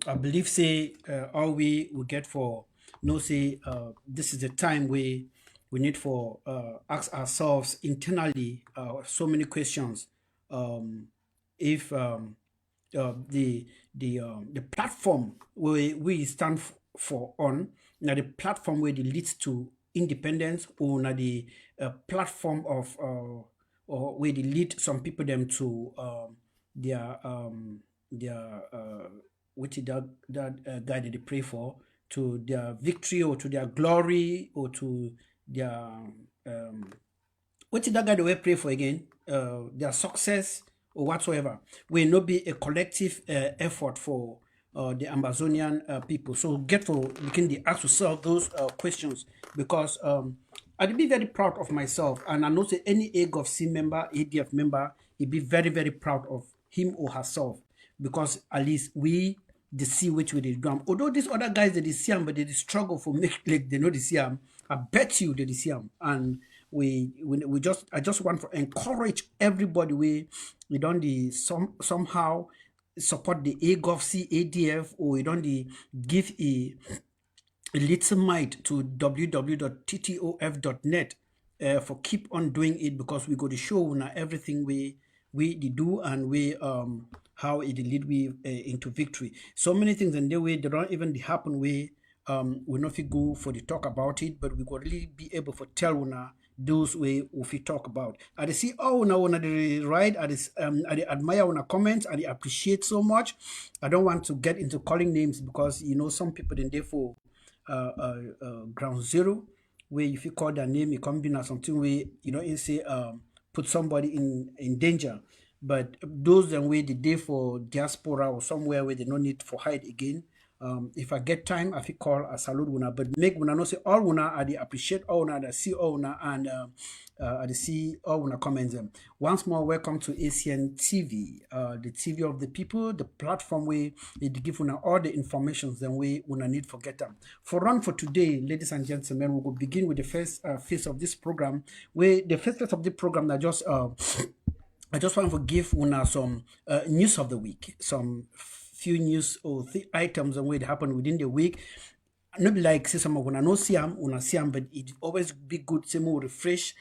I believe say all we will get for no say this is the time we need for ask ourselves internally so many questions. Um, if the platform we stand for on now the platform where it leads to independence or now the platform of or where they lead some people them to their their which is that guy that they pray for to their victory or to their glory or to their um, what did that guy they will pray for again? Their success or whatsoever will not be a collective effort for the Amazonian people. So get for looking the ask yourself those questions because I'd be very proud of myself and I know that any AGOFC member, ADF member, he'd be very, very proud of him or herself because at least we they see which way they do. Although these other guys they see him, but they struggle for make like they know they see him. I bet you they see him. And we just I just want to encourage everybody we don't the somehow support the AGOFC ADF or we don't the give a little might to www.ttof.net for keep on doing it because we go to show now everything we do and we how it lead we into victory. So many things in the way they don't even happen we not fit go for the talk about it, but we could really be able to tell una those way if we talk about. I see oh now una the right I admire una comments, I appreciate so much. I don't want to get into calling names because you know some people in there for ground zero where if you call their name it can be not something where you know you say put somebody in danger, but those that way the day for diaspora or somewhere where they no need for hide again. If I get time, I will call a salute una, but make una no say all una I dey appreciate all una that see all una and I dey see all una comments them. Once more, welcome to ACN TV, the TV of the people, the platform where they give una all the informations then we una need forget them. For run for today, ladies and gentlemen, we will begin with the first phase of this program. Where the first phase of the program that just I just want to give una some news of the week, some few news or items and what happened within the week. Not be like say some of una no see them, but it always be good to more refresh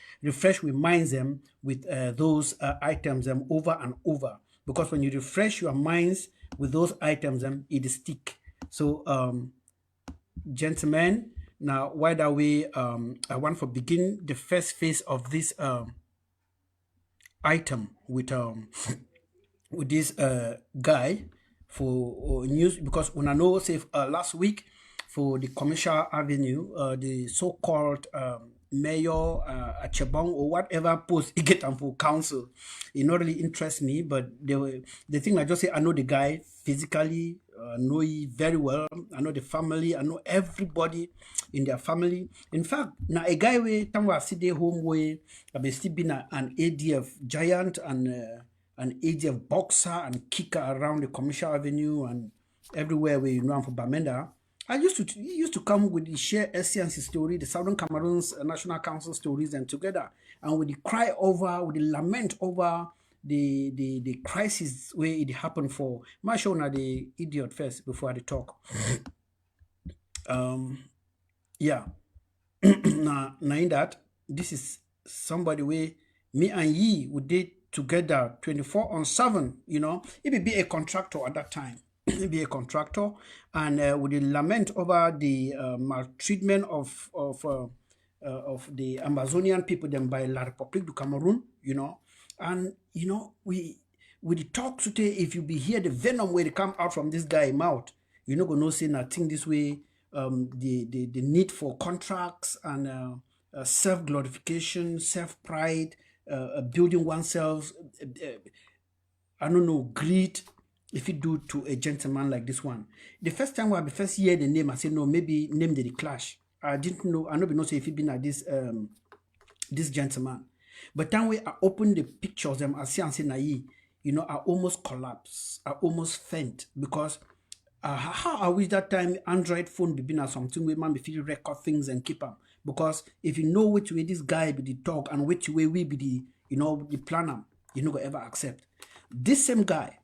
we minds them with those items over and over. Because when you refresh your minds with those items, it stick. So gentlemen, now why that we I want to begin the first phase of this item with this guy for news because when I know say last week for the commercial avenue the so-called mayor Achebong or whatever post he get for council, it not really interests me, but the thing I just say I know the guy physically, know he very well. I know the family. I know everybody in their family. In fact, now a guy we time I sit there home where I be still been an ADF giant and an ADF boxer and kicker around the commercial avenue and everywhere where you know I'm for Bamenda. He used to come with the share SCNC story, the Southern Cameroon's National Council stories, and together, and with the cry over, with the lament over the crisis where it happened for. My show now the idiot first before I talk. Yeah. Now in that this is somebody where me and ye would did together 24/7. You know, it would be a contractor at that time. Be a contractor and with the lament over the maltreatment of the Amazonian people then by La République du Cameroon, you know, and you know we with the talk today, if you be here the venom where they come out from this guy mouth, you're not gonna say nothing this way. The need for contracts and self glorification, self pride, building oneself. I don't know, greed. If you do to a gentleman like this one, the first time when I first hear the name, I said no, maybe name the clash. I didn't know. I don't know if he been at this gentleman, but then when I open the pictures, I see and say, nah, you know, I almost collapse. I almost faint because how I wish that time Android phone be been at something where man be feel record things and keep them. Because if you know which way this guy be the talk and which way we be the the planner, you know, ever accept this same guy.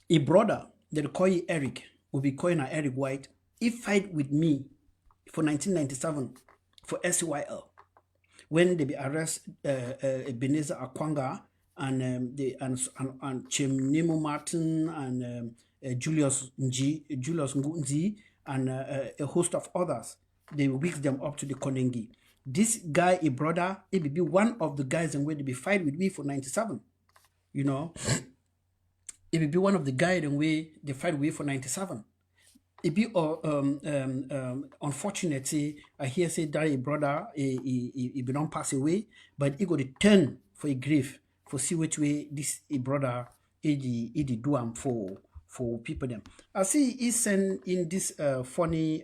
A brother, they call you Eric, will be calling Eric White. He fight with me for 1997 for SYL when they be arrest Ebenezer Akwanga and Chim Nemo Martin and Julius Ngunzi and a host of others. They whisk them up to the Konengi. This guy, a brother, he be one of the guys and where they be fight with me for 97. You know, it will be one of the guys and way they fight with me for 97. It be unfortunate. Say I hear say that a brother he be don't pass away, but he got to turn for a grief for see which way this a brother he do for people them. I see he send in this funny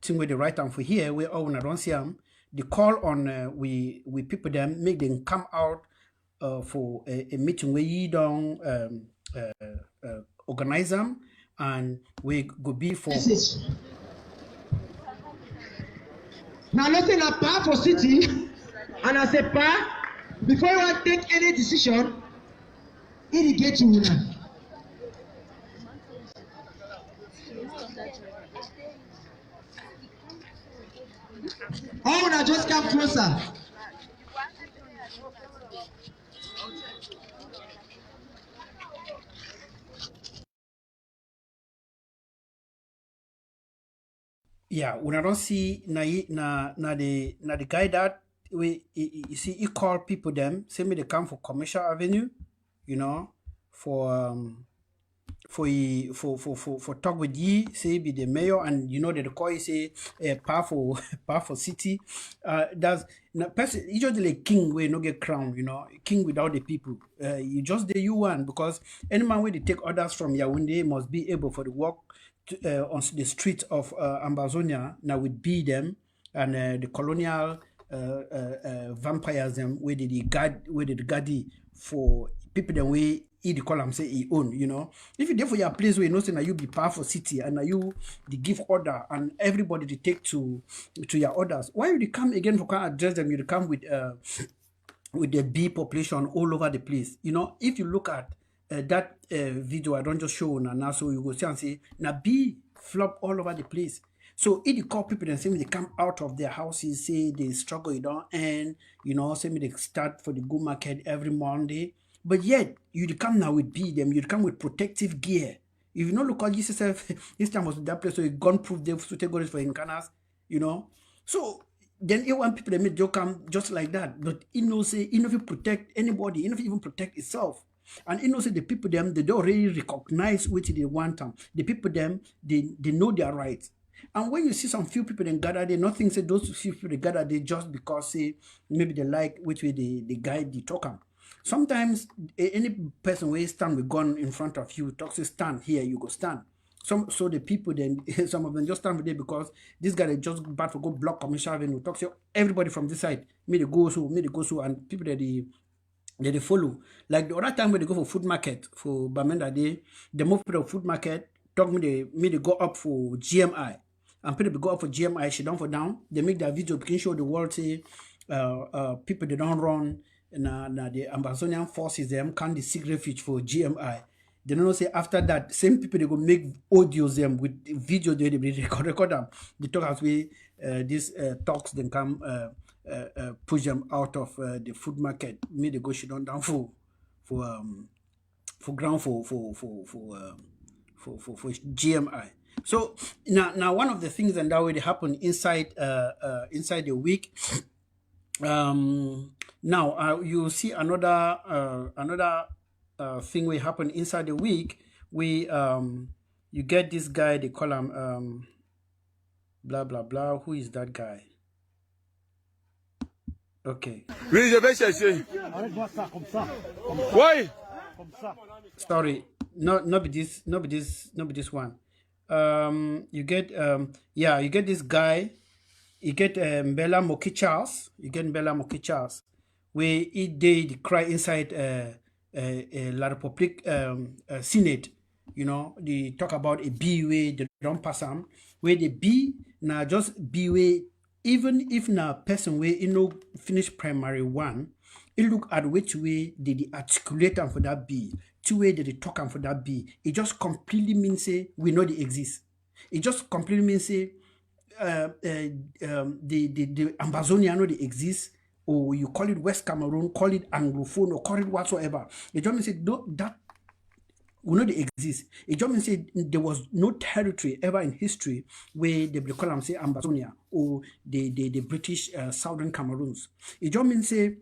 thing where they write down for here where all when I don't see them, they call on we people them make them come out for a meeting where you don't organize them. And we go be for now nothing a part for city and as a part before you want to take any decision irrigate you now. Oh, now just come closer. yeah, when I don't see na the guy that we you see he call people them say me they come for Commercial Avenue, you know, for talk with ye say be the mayor and you know that the call say powerful powerful city. That's na person usually king where no get crown, you know, king without the people. You just the you one because any man where they take orders from Yaoundé must be able for the work on the streets of Ambazonia now with be them and the colonial vampires them where they guard for people them way he the column say he own, you know. If you there for your place where you know say now you be powerful city and now you the give order and everybody they take to your orders, why you come again for can address them? You come with the bee population all over the place. You know, if you look at that video, I don't just show now, so you go see and say now bee flop all over the place. So if you call people and say they come out of their houses, say they struggle, you don't end, you know, say they start for the go market every Monday. But yet, you come now with bee them, you come with protective gear. If you not look at yourself, this time was that place, so you gun proof they to take orders for incanas, you know. So then you want people that make come just like that. But he knows say he never protect anybody, he never even protect itself. And he knows that the people them they don't really recognize what they want them. The people them they know their rights. And when you see some few people then gather, they nothing say those few people they gather they just because say maybe they like which way the guy they talk them. Sometimes any person will stand with gun in front of you, talks to stand here, you go stand. So the people then some of them just stand with it because this guy they just bad for go block Commercial Avenue, talk to everybody from this side, me they go so, and people that they follow. Like the other time when they go for food market for Bamenda Day, they move to the food market, talk me they go up for GMI. And people go up for GMI, she down for down. They make their video, can show the world say people they don't run. Na the Amazonian forces them can seek refuge for GMI. They don't say after that same people they go make audios them with video they record them. They talk as we these talks then come push them out of the food market. Me they go shit on down for ground for GMI. So now one of the things that already happened inside inside the week. Now you see another thing will happen inside the week. We you get this guy they call him blah blah blah. Who is that guy? Okay. Oui, je vais chercher. Oui. Sorry, not be this one. You get you get this guy. You get Mbella Moki Charles. You get Mbella Moki Charles. Where he did cry inside La Republique Senate. You know, they talk about a B way they don't pass them. Where the B now just B way, even if na person way you know finish primary one, you look at which way did they articulate them for that B. two way that they talk and for that be. It just completely means say we know they exist. It just completely means say the Ambazonia know they exist, or you call it West Cameroon, call it Anglophone, or call it whatsoever. It just means say that we know they exist. It just means say there was no territory ever in history where they call them say Ambazonia or the British Southern Cameroons. It just means say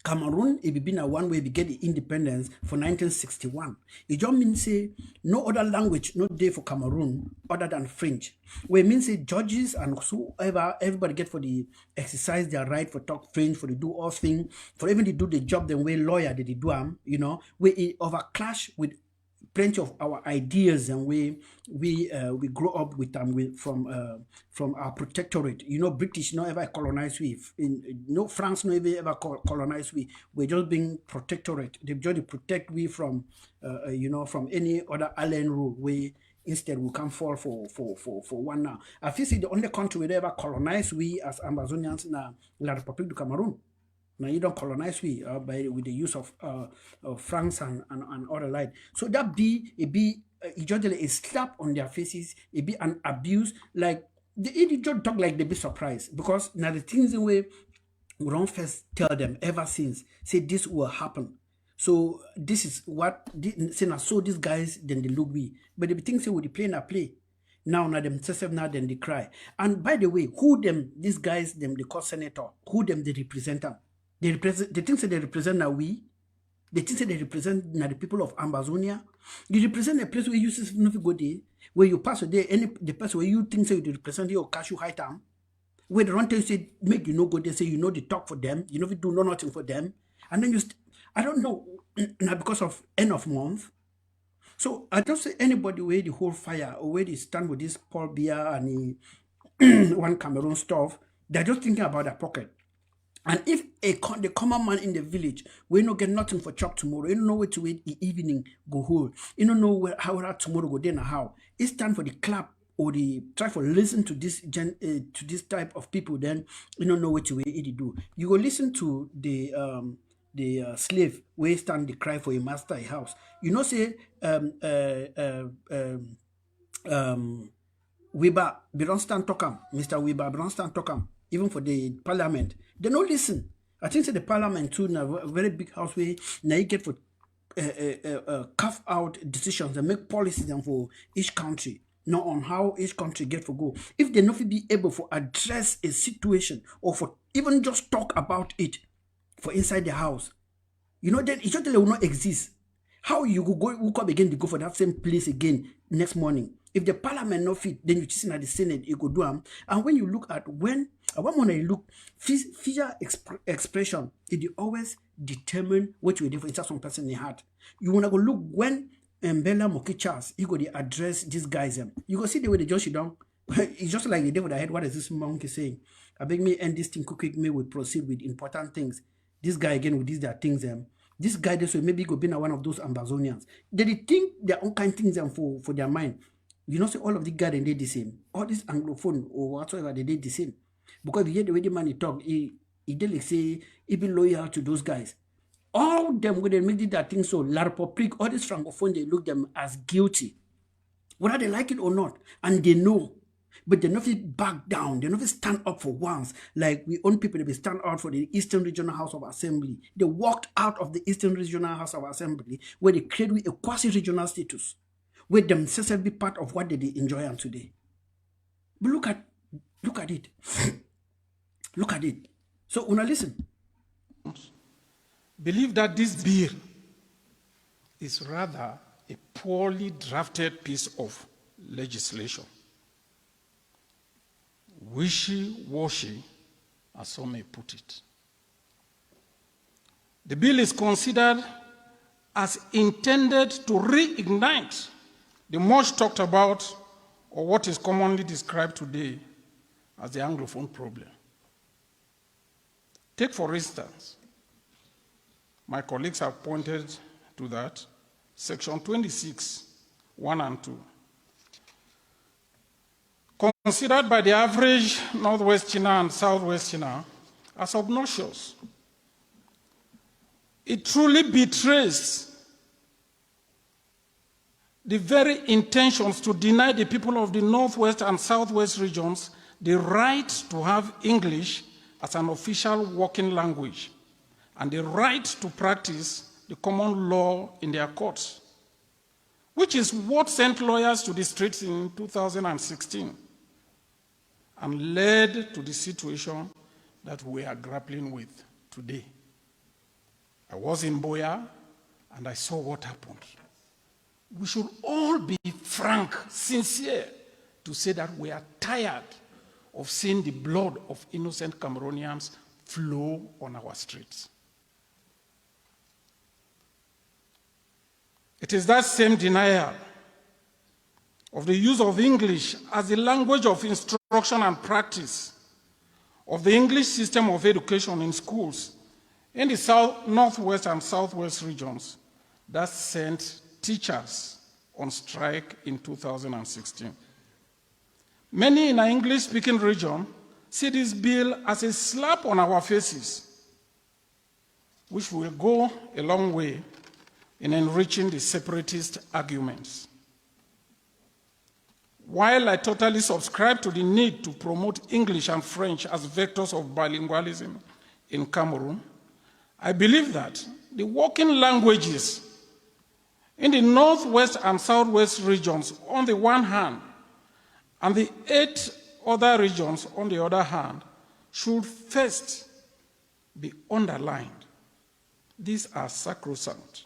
Cameroon, it been a one way we get the independence for 1961. It just means say no other language no day for Cameroon other than French. Where it means say judges and whoever everybody get for the exercise their right for talk French, for the do all thing, for even to do the job the way lawyer did they do where it over clash with plenty of our ideas and we grow up with them from our protectorate. British no ever colonize we. France no ever colonize we. We're just being protectorate. They just protect we from from any other alien rule. We instead we can fall for one now. I feel the only country we ever colonize we as Amazonians na La Republique du Cameroon. Now you don't colonize with the use of France and other like. So that it just a slap on their faces, it be an abuse. Like they just talk like they be surprised because now the things the way we don't first tell them ever since say this will happen. So this is what say now so these guys then they look we, but they think say with the play na play. Now themselves now then they cry. And by the way, who them these guys them they call senator, who them they represent them. They think that they represent now we. They think that they represent now the people of Ambazonia. They represent a place where you see nothing go there, where you pass a day, the place where you think that you represent your cashew high time. Where the run tell you say make you no go there, say they talk for them, you do nothing for them, and then I don't know now because of end of month. So I don't say anybody where the whole fire or where they stand with this Paul Biya and one Cameroon stuff, they're just thinking about their pocket. And if the common man in the village, we no get nothing for chop tomorrow, you don't know where to wait the evening go hold, you don't know how tomorrow go then how. It's time for the clap or the try for listen to this to this type of people. Then you don't know what to wait it do. You go listen to the slave where stand the cry for a master a house. Say Weber, we don't stand talk him. Mr. Weber, we don't stand talk him. Even for the parliament, they don't listen. I think the parliament too, now a very big house where now you get for carve out decisions and make policies and for each country, not on how each country get for go. If they not be able to address a situation or for even just talk about it for inside the house, then it just will not exist. How you go wake up again to go for that same place again next morning? If the parliament not fit, then you just at the Senate, you go do them. And when you look at when you look facial expression, it always determine what you do for inside some person in the heart. You wanna go look when Bella Moki Charles, you go to address these guys. You go see the way they just sit down. It's just like the devil that head. What is this monkey saying? I beg me end this thing quick. Me will proceed with important things. This guy again with these that things. This guy this way maybe go be one of those Ambazonians. They think their own kind things for their mind. Say all of the guys they did the same. All this Anglophone or whatsoever they did the same. Because you hear the way the man he talk, he did like say he be loyal to those guys. All them when they make that thing so La Republique, all this Francophone, they look them as guilty. Whether they like it or not. And they know. But they never back down. They never stand up for once. Like we own people, they stand out for the Eastern Regional House of Assembly. They walked out of the Eastern Regional House of Assembly where they created a quasi-regional status. Where themselves be part of what they enjoy on today. But look at it. Look at it. So when I listen. Believe that this bill is rather a poorly drafted piece of legislation. Wishy-washy, as some may put it. The bill is considered as intended to reignite the much talked about, or what is commonly described today as the Anglophone problem. Take, for instance, my colleagues have pointed to that, Section 26, 1 and 2. Considered by the average Northwesterner and Southwesterner as obnoxious. It truly betrays the very intentions to deny the people of the Northwest and Southwest regions the right to have English as an official working language and the right to practice the common law in their courts, which is what sent lawyers to the streets in 2016 and led to the situation that we are grappling with today. I was in Boya and I saw what happened. We should all be frank, sincere, to say that we are tired of seeing the blood of innocent Cameroonians flow on our streets. It is that same denial of the use of English as the language of instruction and practice of the English system of education in schools in the Northwest and Southwest regions that sent teachers on strike in 2016. Many in our English-speaking region see this bill as a slap on our faces, which will go a long way in enriching the separatist arguments. While I totally subscribe to the need to promote English and French as vectors of bilingualism in Cameroon, I believe that the working languages in the Northwest and Southwest regions on the one hand, and the 8 other regions on the other hand, should first be underlined. These are sacrosanct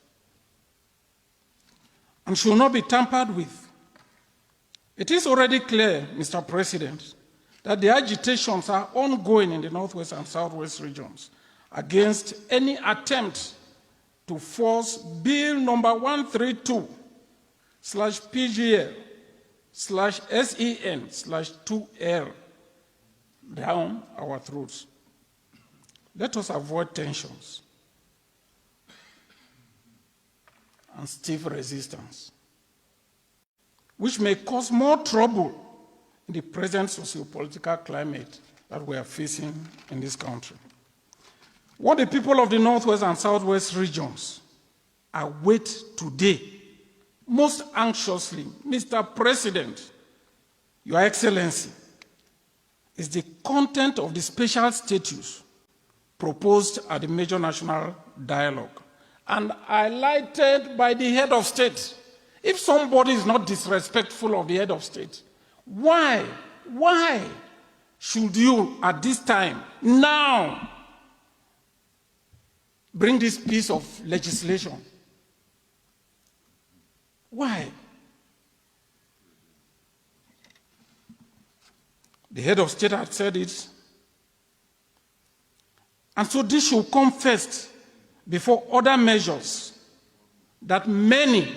and should not be tampered with. It is already clear, Mr. President, that the agitations are ongoing in the Northwest and Southwest regions against any attempt to force Bill number 132/PGL/SEN/2L down our throats. Let us avoid tensions and stiff resistance, which may cause more trouble in the present socio-political climate that we are facing in this country. What the people of the Northwest and Southwest regions await today, most anxiously, Mr. President, Your Excellency, is the content of the special status proposed at the major national dialogue and highlighted by the head of state. If somebody is not disrespectful of the head of state, why should you at this time, now, bring this piece of legislation? Why? The head of state had said it. And so this should come first before other measures that many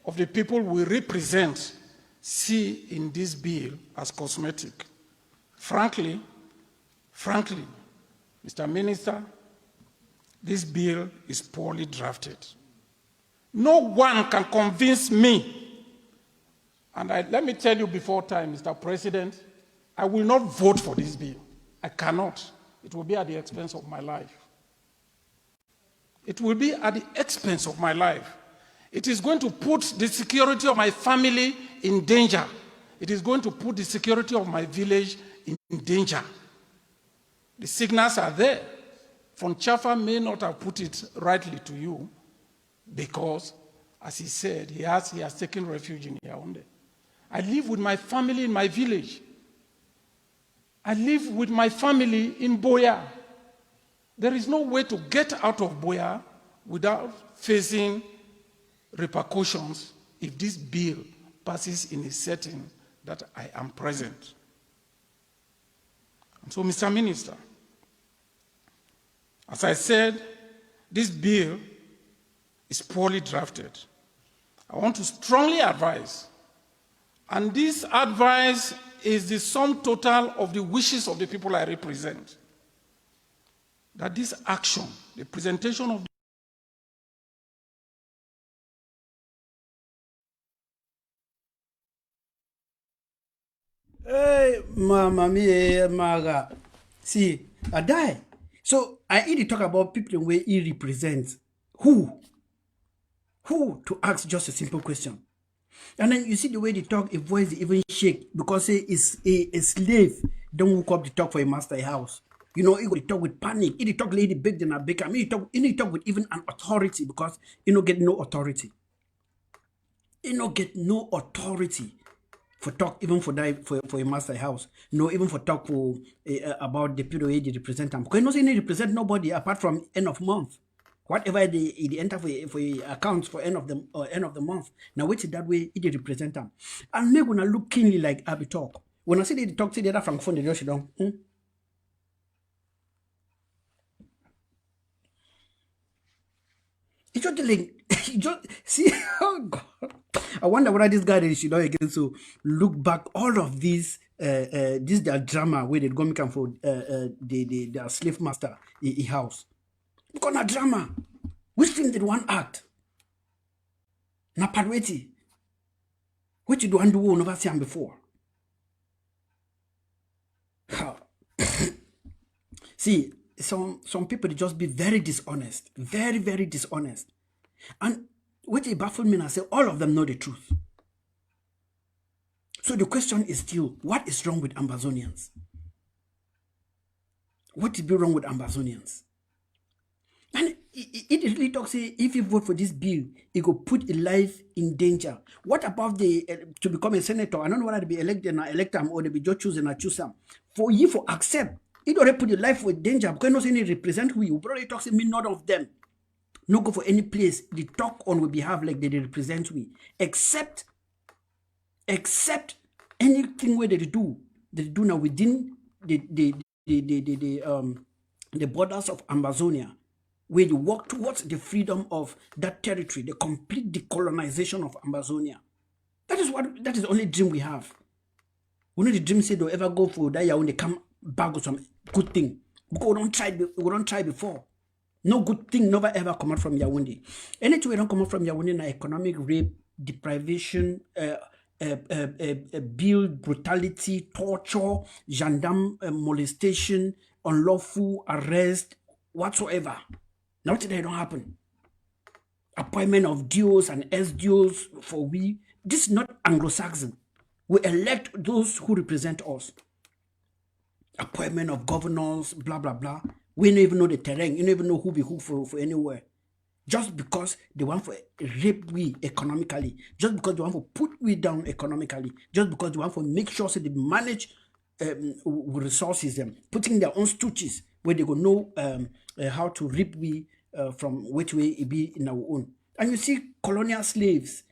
of the people we represent see in this bill as cosmetic. Frankly, Mr. Minister, this bill is poorly drafted. No one can convince me, and let me tell you before time, Mr. President, I will not vote for this bill. I cannot. It will be at the expense of my life. It will be at the expense of my life. It is going to put the security of my family in danger. It is going to put the security of my village in danger. The signals are there. Von Chaffer may not have put it rightly to you because, as he said, he has taken refuge in Yaoundé. I live with my family in my village. I live with my family in Boya. There is no way to get out of Boya without facing repercussions if this bill passes in a setting that I am present. And so, Mr. Minister, as I said, this bill is poorly drafted. I want to strongly advise, and this advice is the sum total of the wishes of the people I represent, that this action, the presentation of Hey, mama mia, maga. See, I die. So I need to talk about people where he represents. Who to ask just a simple question. And then you see the way they talk, a voice they even shake because say it's a slave. Don't woke up to talk for a master house. You know, he go to talk with panic. He dey talk lady big than a baker. I mean, he talk with even an authority because he no get no authority. He no get no authority for talk even for that for a master house. No, even for talk for about the people they represent them. Because he no say he represent nobody apart from end of month. Whatever they enter for accounts for end of the month. Now which is that way it represent them. And me gonna look keenly like Abby talk. When I say they talk to the other francophone, they just down. It's just like you just see. Oh God, I wonder whether this guy that she know again. So look back all of these. This their drama where they go make am for their slave master house. Look on a drama. Which film did one act? Na parweti. Which did one do we never see him before? See, some people they just be very dishonest, very very dishonest, and what they baffle me and I say all of them know the truth. So the question is still, what is wrong with Amazonians? What is wrong with Amazonians? And it really talks say if you vote for this bill, it will put a life in danger. What about the to become a senator? I don't know whether to be elected or elect them or they be just choosing or choose them. For you for accept, it already put your life in danger because no saying represent who you. Brother, it talks me none of them. No go for any place. They talk on we behalf like they represent we. Except anything where they do now within the borders of Amazonia, where you work towards the freedom of that territory, the complete decolonization of Amazonia. That is the only dream we have. We know the dream say they'll ever go for that year when they come back with some good thing. Because we don't try before. No good thing never ever come out from Yaoundé. Anything we don't come out from Yaoundé na economic rape, deprivation, build brutality, torture, gendarme molestation, unlawful arrest, whatsoever. Now today don't happen. Appointment of DOs and SDOs for we. This is not Anglo-Saxon. We elect those who represent us. Appointment of governors, blah blah blah. We don't even know the terrain. You don't even know who be who for anywhere. Just because they want to rape we economically. Just because they want to put we down economically. Just because they want to make sure so they manage resources, putting their own stooges where they go know how to rape we from which way it be in our own. And you see colonial slaves,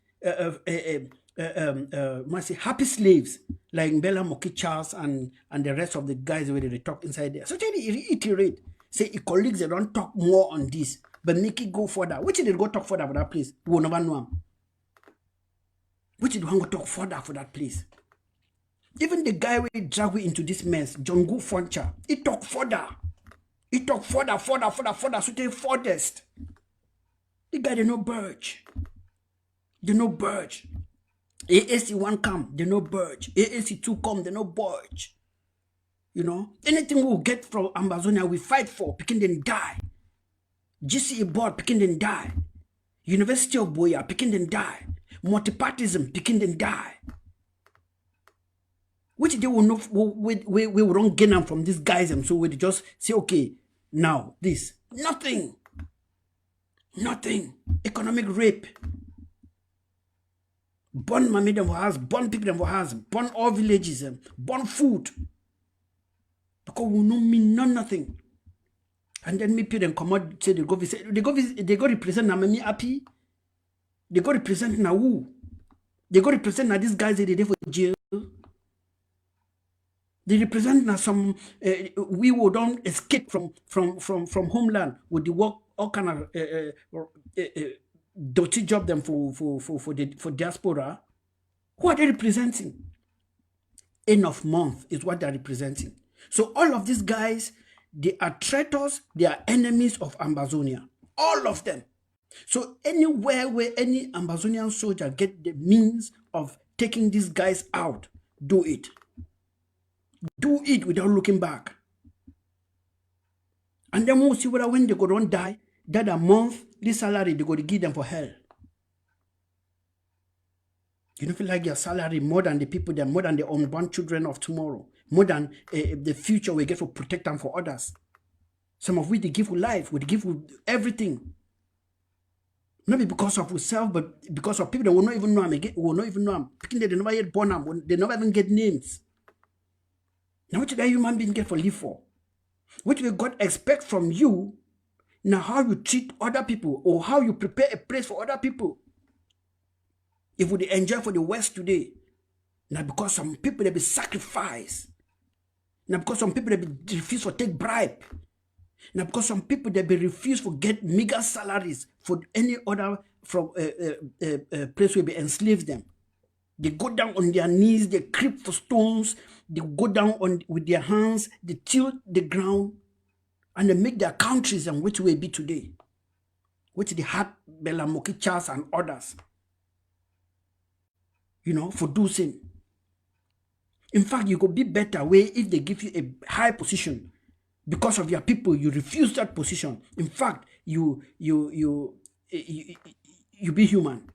must say happy slaves like Bella Moki Charles and the rest of the guys where they talk inside there. So they reiterate, say colleagues they don't talk more on this, but make it go further. Which did they go talk further for that place? We will never know them. Which did one go talk further for that place? Even the guy we drag we into this mess, John Gu Foncha, he talk further. He talk further, so they furthest. The guy they no budge. They no budge. AAC 1 come, they no budge. AAC 2 come, they no budge. You know, anything we'll get from Amazonia, we fight for, picking them die. GCE board, picking them die. University of Boya, picking them die. Multipartism, picking them die. Which they will not, we won't gain them from these guys, and so we just say, okay, now this. Nothing. Economic rape. Burn mammy them for house, burn people them for house, burn all villages, burn food. Because we no mean nothing. And then me people them come out say they go represent na me happy. They go represent na who? They go represent na these guys that they for jail. They represent na some we will don't escape from homeland with the work all kind of dirty job them for diaspora. Who are they representing? End of month is what they're representing. So all of these guys, they are traitors, they are enemies of Amazonia. All of them. So anywhere where any Amazonian soldier get the means of taking these guys out, do it. Do it without looking back. And then we'll see whether when they go don't die, that a month, this salary they go to give them for hell. You don't feel like your salary more than the people there, more than the unborn children of tomorrow, more than the future we get to protect them for others. Some of we they give with life, we give with everything. Not because of ourselves, but because of people that will not even know them again, will not even know them. Picking they never yet born them, they never even get names. Now what did that human being get for live for? What will God expect from you? Now how you treat other people or how you prepare a place for other people. If we enjoy for the West today, now because some people they be sacrificed, now because some people they be refuse to take bribe, now because some people they be refused to get meager salaries for any other from place where they enslave them. They go down on their knees, they creep for stones, they go down with their hands, they till the ground, and they make their countries and which way be today. Which they had Belamoki Charles and others. For doing sin. In fact, you could be better way if they give you a high position. Because of your people, you refuse that position. In fact, you be human.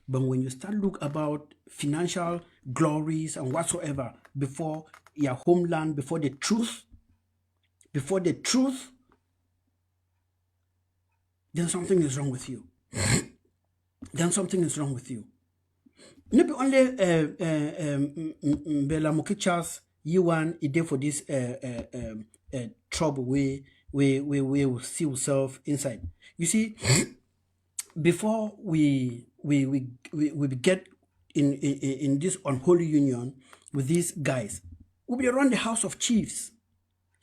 But when you start look about financial glories and whatsoever before your homeland, before the truth, then something is wrong with you. Maybe only Bela Mokichas you want a day for this trouble we will see ourselves inside. You see, before we get in this unholy union with these guys, we'll be around the house of chiefs.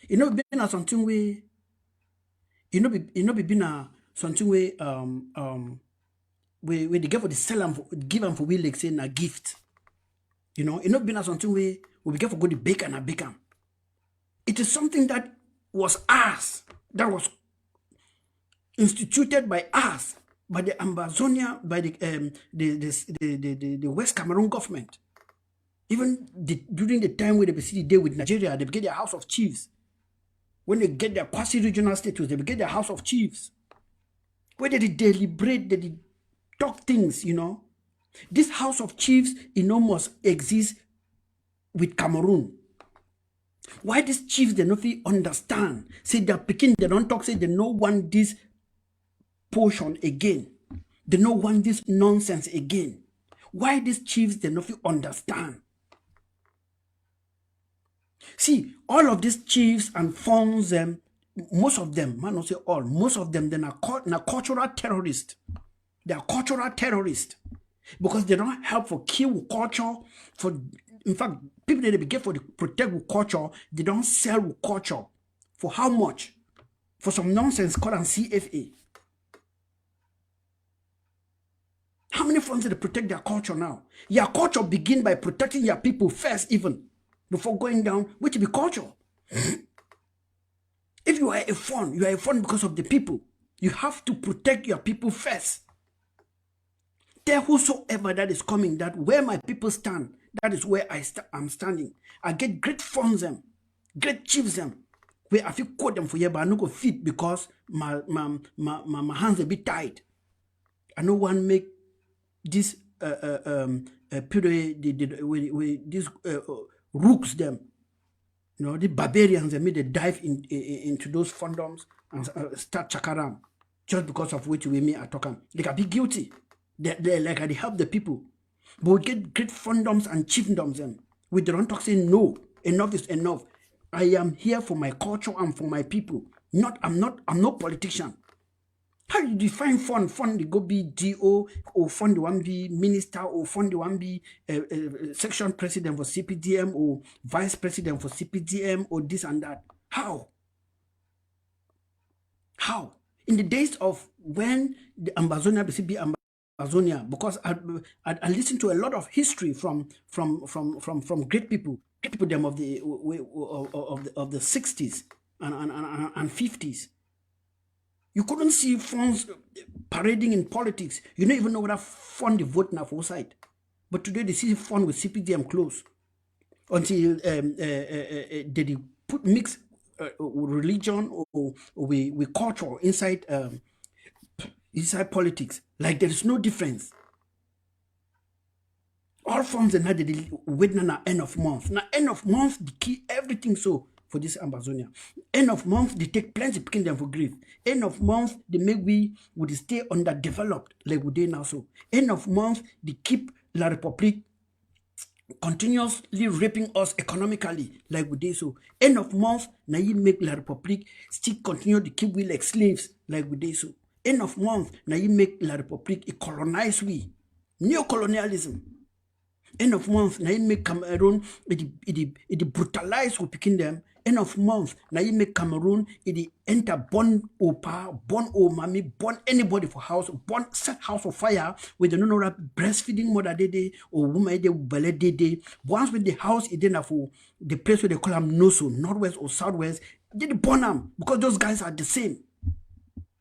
Been something we be been something we they give for the sell and give them for we like saying a gift. Not been something we get for go the bake and a bake. It is something that was us, that was instituted by us, by the Amazonia, by the West Cameroon government. Even during the time when they see the day with Nigeria, they get their house of chiefs. When they get their quasi-regional status, they get their house of chiefs. Where they deliberate, they talk things, This house of chiefs, must exist with Cameroon. Why these chiefs, they don't understand? Say they're picking, they don't talk, say they don't want this portion again. They don't want this nonsense again. Why these chiefs, they don't understand? See, all of these chiefs and funds, most of them, man, not say all, most of them, they're cultural terrorists. They are cultural terrorists because they don't help for kill culture. In fact, people that they get for the protect with culture, they don't sell with culture. For how much? For some nonsense called an CFA. How many funds do they protect their culture now? Your culture begin by protecting your people first, even before going down, which will be culture. If you are a fund, you are a fund because of the people. You have to protect your people first. Tell whosoever that is coming that where my people stand, that is where I'm standing. I get great funds them, great chiefs them. Where I feel quote them for you, but I no go fit because my hands a bit tied. I no one make this period these rooks them. The barbarians, they made a dive into those fandoms and start chakaram just because of which we are talking. They can be guilty. They help the people. But we get great fandoms and chiefdoms and we don't talk saying no, enough is enough. I am here for my culture and for my people. I'm not politician. How do you define fund? Fund the go be DO or fund the one be minister or fund the one be section president for CPDM or vice president for CPDM or this and that? How? In the days of when the Amazonia be Amazonia, because I listened to a lot of history from great people them of the 60s and 50s. You couldn't see funds parading in politics. You don't even know whether fund the vote now for side. But today they see fund with CPDM close until they put mix religion or with culture inside politics. Like there is no difference. all funds and had the wait na end of month. Now end of month the key everything so for this Amazonia. End of month they take plenty picking them for grief. End of month they make we would stay underdeveloped like we do now so. End of month they keep La République continuously raping us economically like we did so. End of month, now you make La République still continue to keep we like slaves like we did so. End of month, now you make La République colonize we. Neo-colonialism. End of month, now you make Cameroon, it brutalize who picking them. End of month, now you make Cameroon, it enter born opa, born o mommy, born anybody for house, born set house of fire with the no breastfeeding mother day or woman they belly day. Once with the house, it didn't for the place where they call them Noso, Northwest or Southwest, they born them because those guys are the same.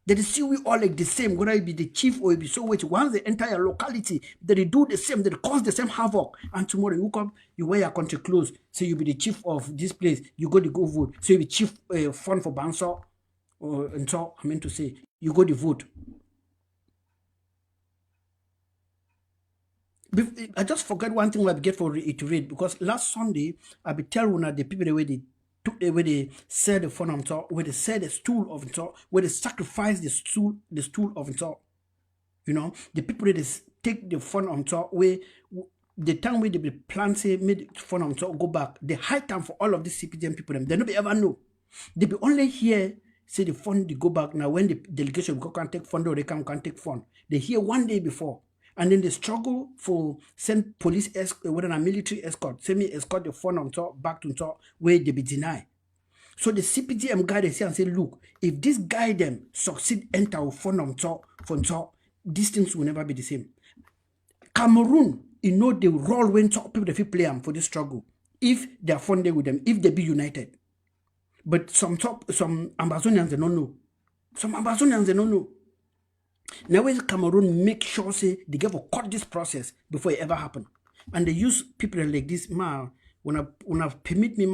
They see we all like the same, whether it be the chief or it be so which once the entire locality, they do the same, they cause the same havoc. And tomorrow you come, you wear your country clothes, say you be the chief of this place, you go to go vote. So you be chief fund for Banso, and so I mean to say, you go to vote. I just forgot one thing I get for reiterate because last Sunday I be telling the people the way they took the way they said the fun on top, where they said the stool of top, where they sacrifice the stool of top. You know, the people that they take the fun on top, where the time where they be plan say made fun on top go back. The high time for all of these CPDM people, they never ever know. They be only here say the fund they go back now when the delegation go can take fund or they can take fund. They hear one day before. And then they struggle for send police whether a military escort, semi-escort the phone on top, back to top, where they be denied. So the CPTM guy they say and say, look, if this guy them succeed enter a phone on top, these things will never be the same. Cameroon, you know the role when top people they play them for this struggle. If they are funded with them, if they be united. But some Amazonians they don't know. Some Amazonians they don't know. Now when Cameroon make sure say they get to cut this process before it ever happen. And they use people like this, when I permit me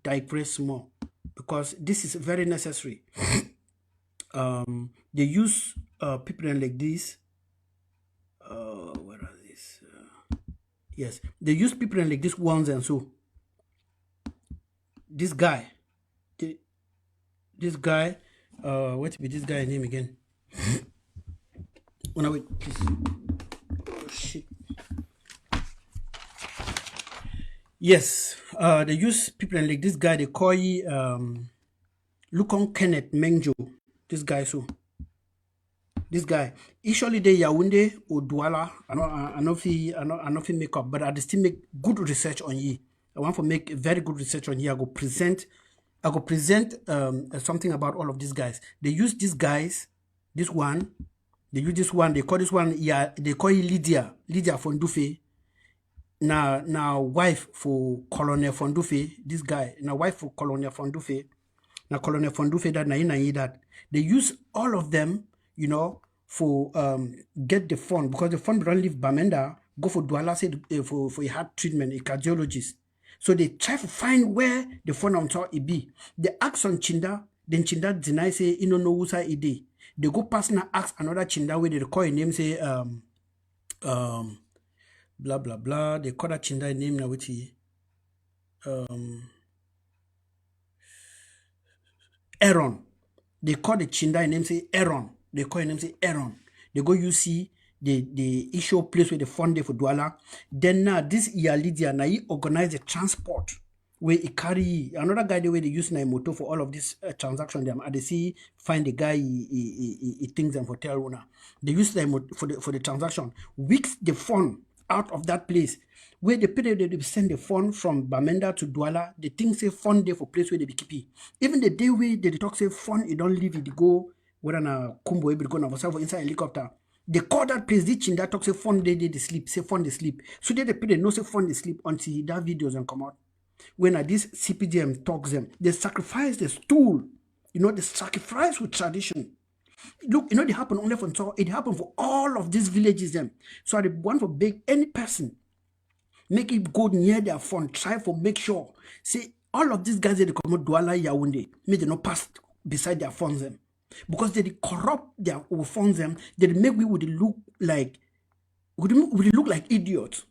digress more. Because this is very necessary. They use people like this. Where are these? Yes. They use people like this ones and so. This guy. What be this guy's name again? Wait, please. Oh, shit. Yes, they use people like this guy, they call he Lukon Kenneth Menjo. This guy, so. This guy. Usually they Yaoundé or Douala. I know if he make up, but I still make good research on ye. I want to make very good research on ye. I go present something about all of these guys. They use these guys, this one. They use this one, they call this one, yeah, they call it Lydia Fondufe. Now wife for Colonel Fondufe, this guy, now wife for Colonel Fondufe. Now Colonel Fondufe that. They use all of them, you know, for get the fund, because the fund don't leave Bamenda, go for Douala, say for a heart treatment, a cardiologist. So they try to find where the fund on top it be. They ask on Chinda, then Chinda deny say, you know who's it. They go past now ask another Chinda where they call a name say blah blah blah. They call that Chinda name now which Aaron. They call the Chinda name say Aaron. They call his name say Aaron. They go you see the issue place where they fund for Douala. Then now this Lydia now he organize the transport where he carry another guy the way they use motor for all of this transaction them and they see find the guy he thinks them for tell owner. They use them for the transaction. Weeks the fund out of that place where the people they send the fund from Bamenda to Douala, the things say fund there for place where they be keeping. Even the day where they talk say fund it don't leave it, they go whether na Kumbo it go na for inside helicopter. They call that place the Chinda talk say fund they sleep, say fund they sleep. So they people no say fund they sleep until that videos and come out. When this CPDM talks them, they sacrifice the stool. You know, they sacrifice with tradition. Look, you know, they happen only for Ntoro. It happened for all of these villages them. So I want to beg any person, make it go near their fund, try for make sure. See, all of these guys that they come out Douala Yaoundé, may they not pass beside their funds them. Because they corrupt their funds them, they make we would look like idiots.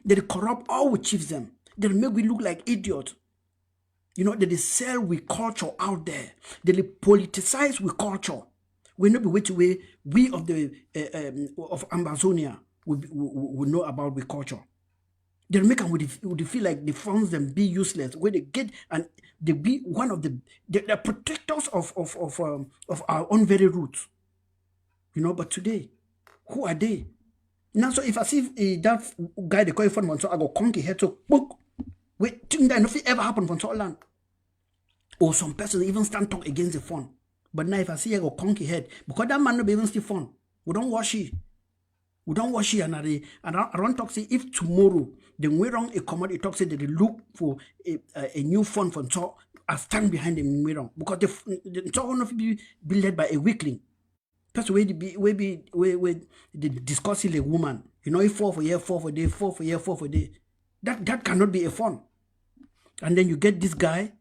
They corrupt all we chiefs them. They make we look like idiots. They sell with culture out there. They politicize with culture. We know which way we of the of Amazonia we know about the culture. They make them would feel like the funds them be useless. Where they get and they be one of they're protectors of our own very roots. But today, who are they? Now, so if I see that guy they call fund so I go conky head so book. Wait, think that nothing ever happened from Scotland. Or some person even stand talk against the fund. But now if I see I go conky head, because that man no be even still fund. We don't wash it. We don't wash it and I don't talk say if tomorrow the way wrong a commodity talk say that they look for a new fund for so I stand behind them way wrong. Because the talk will not be led by a weakling. Person we discussing a woman. If 4 for year, 4 for day, 4 for year, 4 for day. That cannot be a fun. And then you get this guy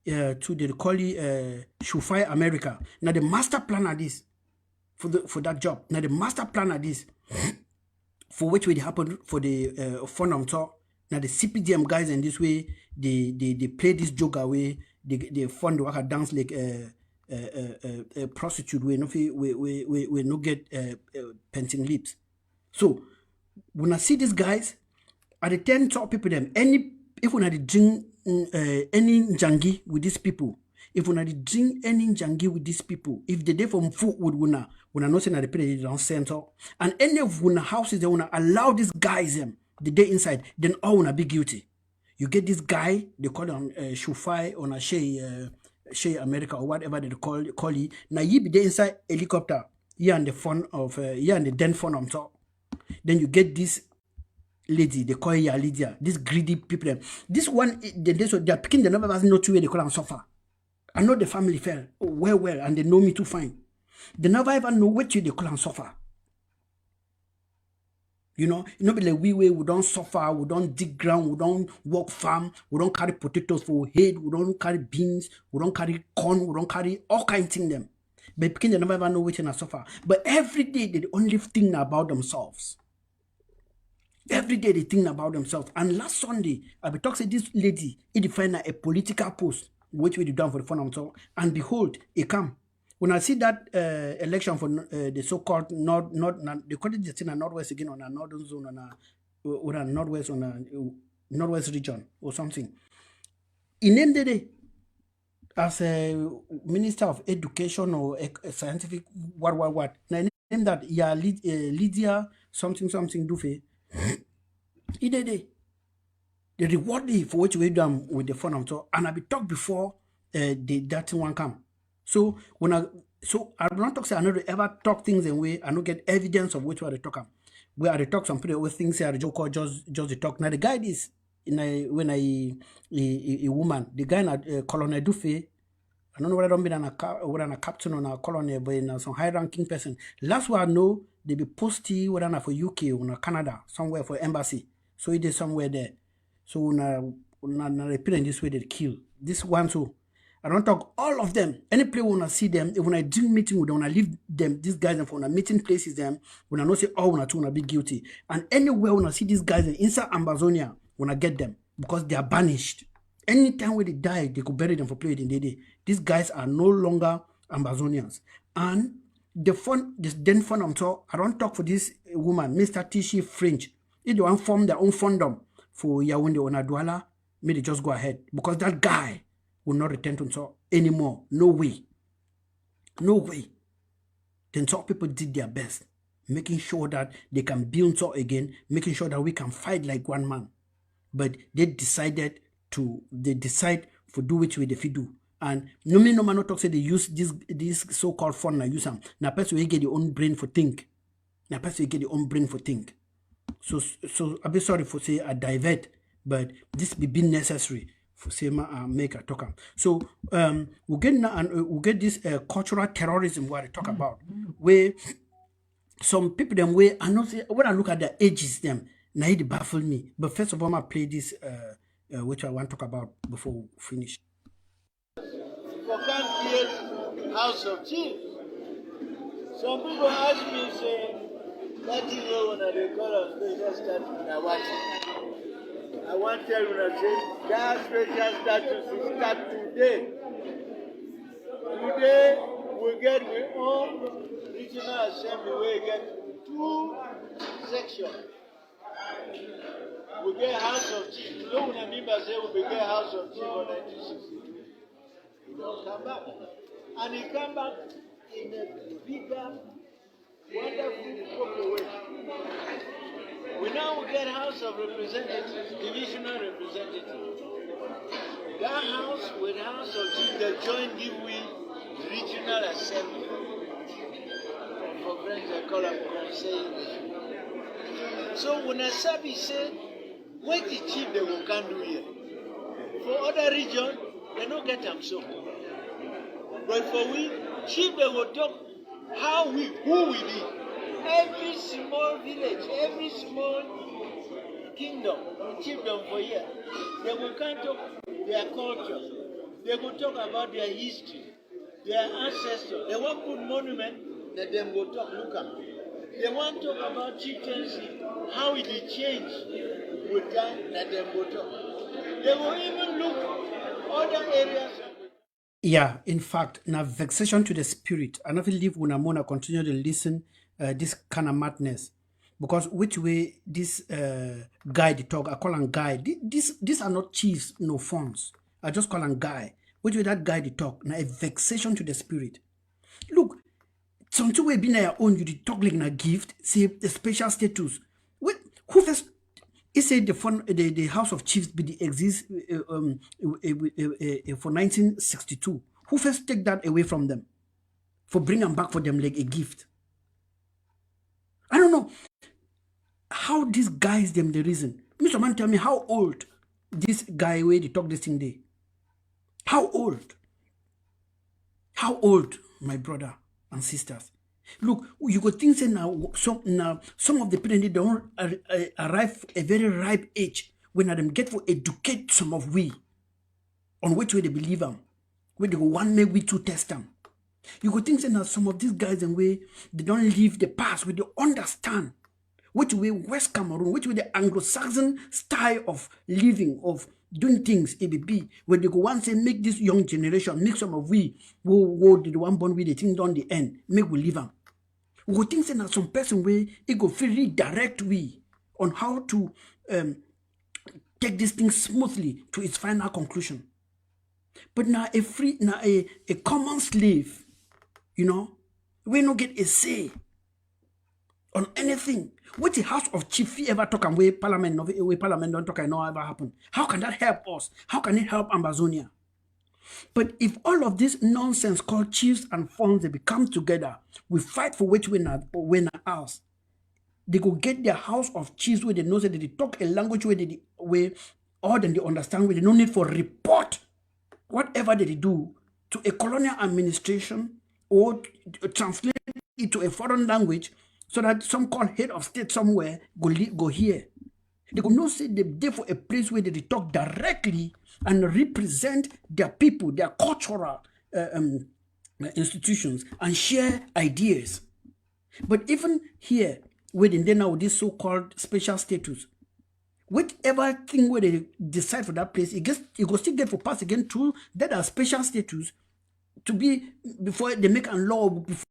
to the call Shufai America. Now the master plan are this for that job. Now the master plan are this for which way it happened for the fun on top. Now the CPGM guys in this way they play this joke away. They fund work a dance like a prostitute we no get painting lips. So when I see these guys, at the 10 top people them if we not drink any jangi with these people, if we not drink any jangi with these people, if the day from food would wanna not say that the people they don't center, and any of una houses they wanna allow these guys them the day inside, then all wanna be guilty. You get this guy they call him Shufai or a Shey America or whatever they call it. Now you be there inside helicopter, here and the fun of here and the den fun on top. Then you get this lady, they call her Lydia, these greedy people. This one, they're picking the number, know two way they call and suffer. I know the family fell well, and they know me too fine. They never even know which way they call and suffer. Be like we don't suffer, we don't dig ground, we don't work farm, we don't carry potatoes for head, we don't carry beans, we don't carry corn, we don't carry all kinds of things them. But picking they never even know which way they suffer. But every day they only think about themselves. Every day they think about themselves. And last Sunday, I be talking to this lady, he defined a political post, which we do done for the fun of himself. And behold, he come. When I see that election for the so-called they call it the Northwest again on a northern zone on a Northwest on a Northwest region or something. He named the day as a Minister of Education or a scientific what. Now he named that Lydia something Dufe. He did it. They reward me for what we done with the fun of talk, and I be talk before that one come. So I don't talk say I never ever talk things in way I don't get evidence of which way they talk. Where I talk some people always think say I joke or just the talk. Now the guy is a woman, the guy na Colonel Dufe. I don't know whether I don't mean a captain or a colonel, but in some high-ranking person. Last one I know they be posty whether for UK or Canada, somewhere for embassy. So it is somewhere there. So when I repeat in this way they kill. This one so I don't talk all of them. Any place when I see them, when I do meeting with them, when I leave them, these guys and when I meeting places them, when I know say when I two when I be guilty. And anywhere when I see these guys inside Amazonia, when I get them, because they are banished. Anytime when they die, they could bury them for play in the day. These guys are no longer Amazonians. And then fun I'm talk, I don't talk for this woman, Mr. Tishi French. If they want form their own fandom for Yaoundé or Nadouala, may they just go ahead. Because that guy will not return to talk anymore. No way. No way. Then talk people did their best, making sure that they can build talk again, making sure that we can fight like one man. But they decide for do which way they fit do. And no man not talk say they use this so-called fund and use them. Now person will get their own brain for think. So I be sorry for say I divert, but this be necessary for say make a talk. So we'll get this cultural terrorism what I talk about, where some people them way I know say when I look at their ages them now it baffle me. But first of all, I play this which I want to talk about before we finish. For can't create house of chiefs. Some people ask me say that thing when they call us, they just start watching. want to tell you that that special status start today. Today we get we own regional assembly where we get two sections. We get House of Chiefs. You know when I mean by say we get House of Chiefs in 1963. He don't come back. And he come back in a bigger, wonderful proper way. We now get House of Representatives, divisional representatives. That house with House of Chiefs, they join give we regional assembly. For French, they call them conseil regional. So when a Sabi say, what the chief they will can do here? For other regions, they don't get them so. But for we, chief they will talk how we, who we be. Every small village, every small kingdom, chiefdom for here, they will come talk their culture. They will talk about their history, their ancestors. They want put monument that them will talk, look at. They want to talk about chieftaincy, how it will change with time that them will talk. They will even look other areas. Yeah, in fact, now vexation to the spirit. I never leave when I'm gonna continue to listen this kind of madness. Because which way this guy they talk, I call him guy. These are not chiefs, no funds. I just call him guy. Which way that guy they talk, now a vexation to the spirit. Look, something we be na your own, you dey talk like na gift, say a special status. Wait, who first? He said the House of Chiefs be the exist for 1962. Who first take that away from them? For bring them back for them like a gift. I don't know how these guys them the reason. Mr. Man tell me how old this guy where they talk this thing day. How old? How old, my brother and sisters? Look, you could think say now some of the people they don't arrive a very ripe age when them get for educate some of we on which way they believe them. Where they go one make we two test them. You could think say now some of these guys and way they don't live the past, where they understand which way West Cameroon, which way the Anglo-Saxon style of living, of doing things, it be, where they go one say, make this young generation, make some of we, who did one born with the thing done the end, make we live them. We go think say now some person way, it go feel redirect we on how to take this thing smoothly to its final conclusion. But now a common slave, you know, we no get a say on anything. What the House of Chief ever talk and way Parliament don't talk and no ever happen? How can that help us? How can it help Amazonia? But if all of this nonsense called chiefs and funds they become together, we fight for which winner ours. They go get their House of Chiefs where they know that they talk a language where all then they understand where they no need for report whatever they do to a colonial administration or translate it to a foreign language so that some called head of state somewhere go here. They go no say they there for a place where they talk directly and represent their people, their cultural institutions and share ideas. But even here, where they now with this so-called special status, whichever thing where they decide for that place, it go still get for pass again through that are special status to be before they make a law before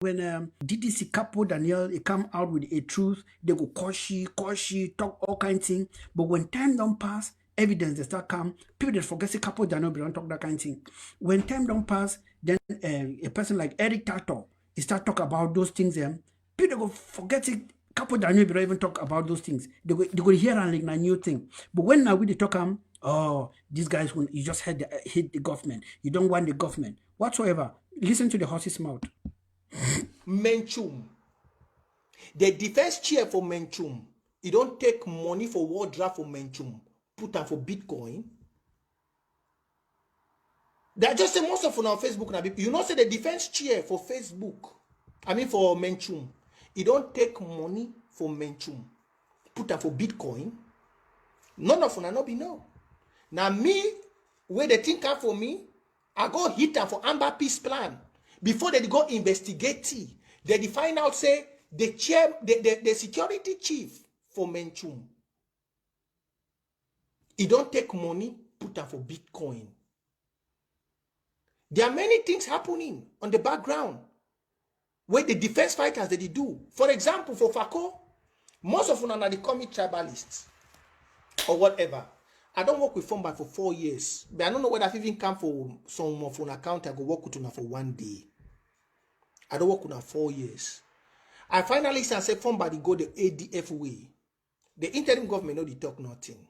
when DDC Capo Daniel he come out with a truth, they go caution, talk all kinds of things. But when time don't pass, evidence they start come. People that forget the Capo Daniel don't talk that kind of thing. When time don't pass, then a person like Eric Tato, he start talk about those things. People go forget it. Capo Daniel don't even talk about those things. They go hear and like a new thing. But when now we they talk oh, these guys who you just hate the government. You don't want the government whatsoever. Listen to the horse's mouth. Menchum. The defense chair for Menchum. You don't take money for war draft for Menchum. Put them for Bitcoin. They just say most of on our Facebook now. You know, say the defense chair for Facebook. I mean for Menchum. You don't take money for Menchum. Put them for Bitcoin. None of them not be know. Now me, where the thing come for me, I go hit them for Amber Peace Plan. Before they go investigate, they find out say the chair, the security chief for Menchum, he don't take money, put them for Bitcoin. There are many things happening on the background where the defense fighters that they do. For example, for FACO, most of them are the comic tribalists or whatever. I don't work with Fombat for 4 years, but I don't know whether I've even come for some of an account. I go work with them for 1 day. I don't work with them 4 years. I finally say Fombat go the ADF way. The interim government no they talk nothing.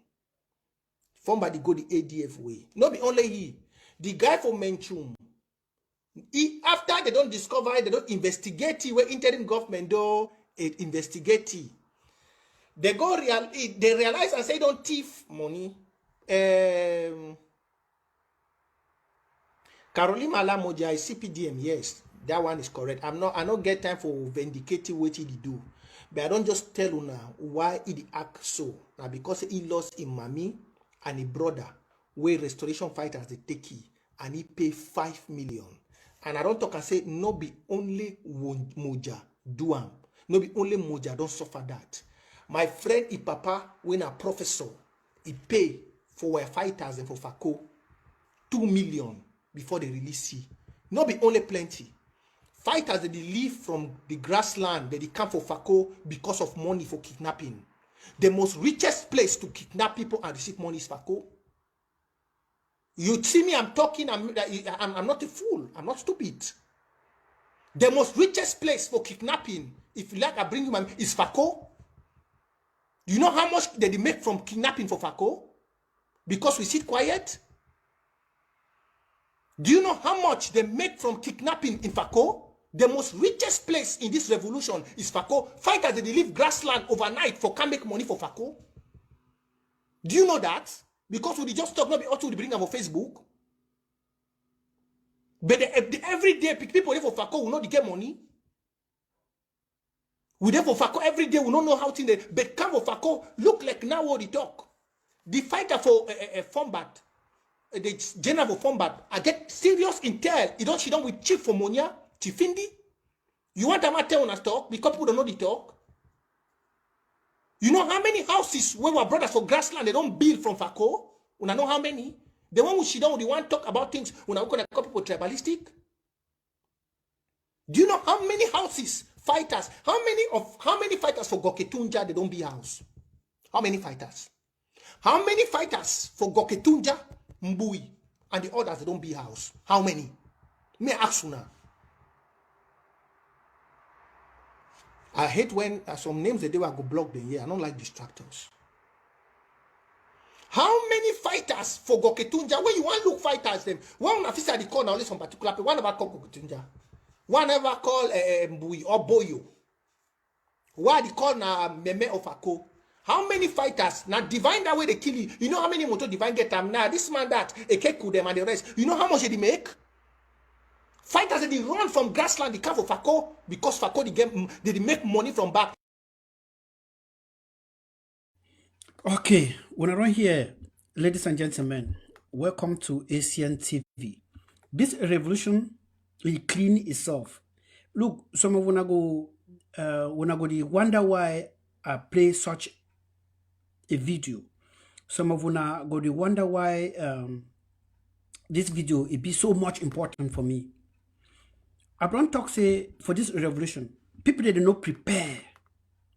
Fombat go the ADF way. Not be only he. The guy for Menchum. After they don't discover, they don't investigate where interim government do investigate. They go they realize and say don't thief money. Caroline Malamoja is CPDM, yes, that one is correct. I don't get time for vindicating what he do, but I don't just tell you now why he act so. Now because he lost his mommy and his brother, where restoration fighters they take he, and he pay 5 million. And I don't talk and say no be only Moja do am, no be only Moja don't suffer that. My friend Ipapa, when a professor, he pay for fighters and for FACO 2 million before they release he. Not be only plenty. Fighters that they leave from the grassland, that they come for FACO because of money for kidnapping. The most richest place to kidnap people and receive money is FACO. You see me, I'm talking, I'm not a fool, I'm not stupid. The most richest place for kidnapping, if you like, I bring you my, is FACO. You know how much they make from kidnapping for FACO? Because we sit quiet? Do you know how much they make from kidnapping in FACO? The most richest place in this revolution is FACO. Fighters that they leave grassland overnight for can make money for FACO. Do you know that? Because we just talk, not be also bring them on Facebook. But the everyday people there for FACO will not get money. We there for FACO every day, we don't know how things they, but come for FACO, look like now what they talk. The fighter for Fombat, the general for Fombat, I get serious intel. She don't with Chief for Monia, Chief Indi. You want them to tell us talk because people don't know the talk. You know how many houses where our brothers for grassland they don't build from FACO? We know how many. The one who she don't, the one talk about things when I gonna call people tribalistic. Do you know how many houses? Fighters, how many fighters for Goketunja they don't be house? How many fighters? How many fighters for Goketunja, Mbui, and the others they don't be house? How many? Me ask you now. I hate when some names that they will go block them here. I don't like distractors. How many fighters for Goketunja? When you want to look fighters them, one officer they call now only some particular people. One never call Goketunja. One never call Mbui or Boyo. Why they call na Meme of Ako? How many fighters now divine that way they kill you? You know how many motor divine get them now? This man that a keku them and the rest. You know how much they make? Fighters they run from grassland they come for FACO because FACO they make money from back. Okay, when I run here, ladies and gentlemen, welcome to Asian TV. This revolution will clean itself. Look, some of they wonder why I play such a video. Some of they wonder why this video it be so much important for me. Abraham talk say for this revolution, people they not prepare.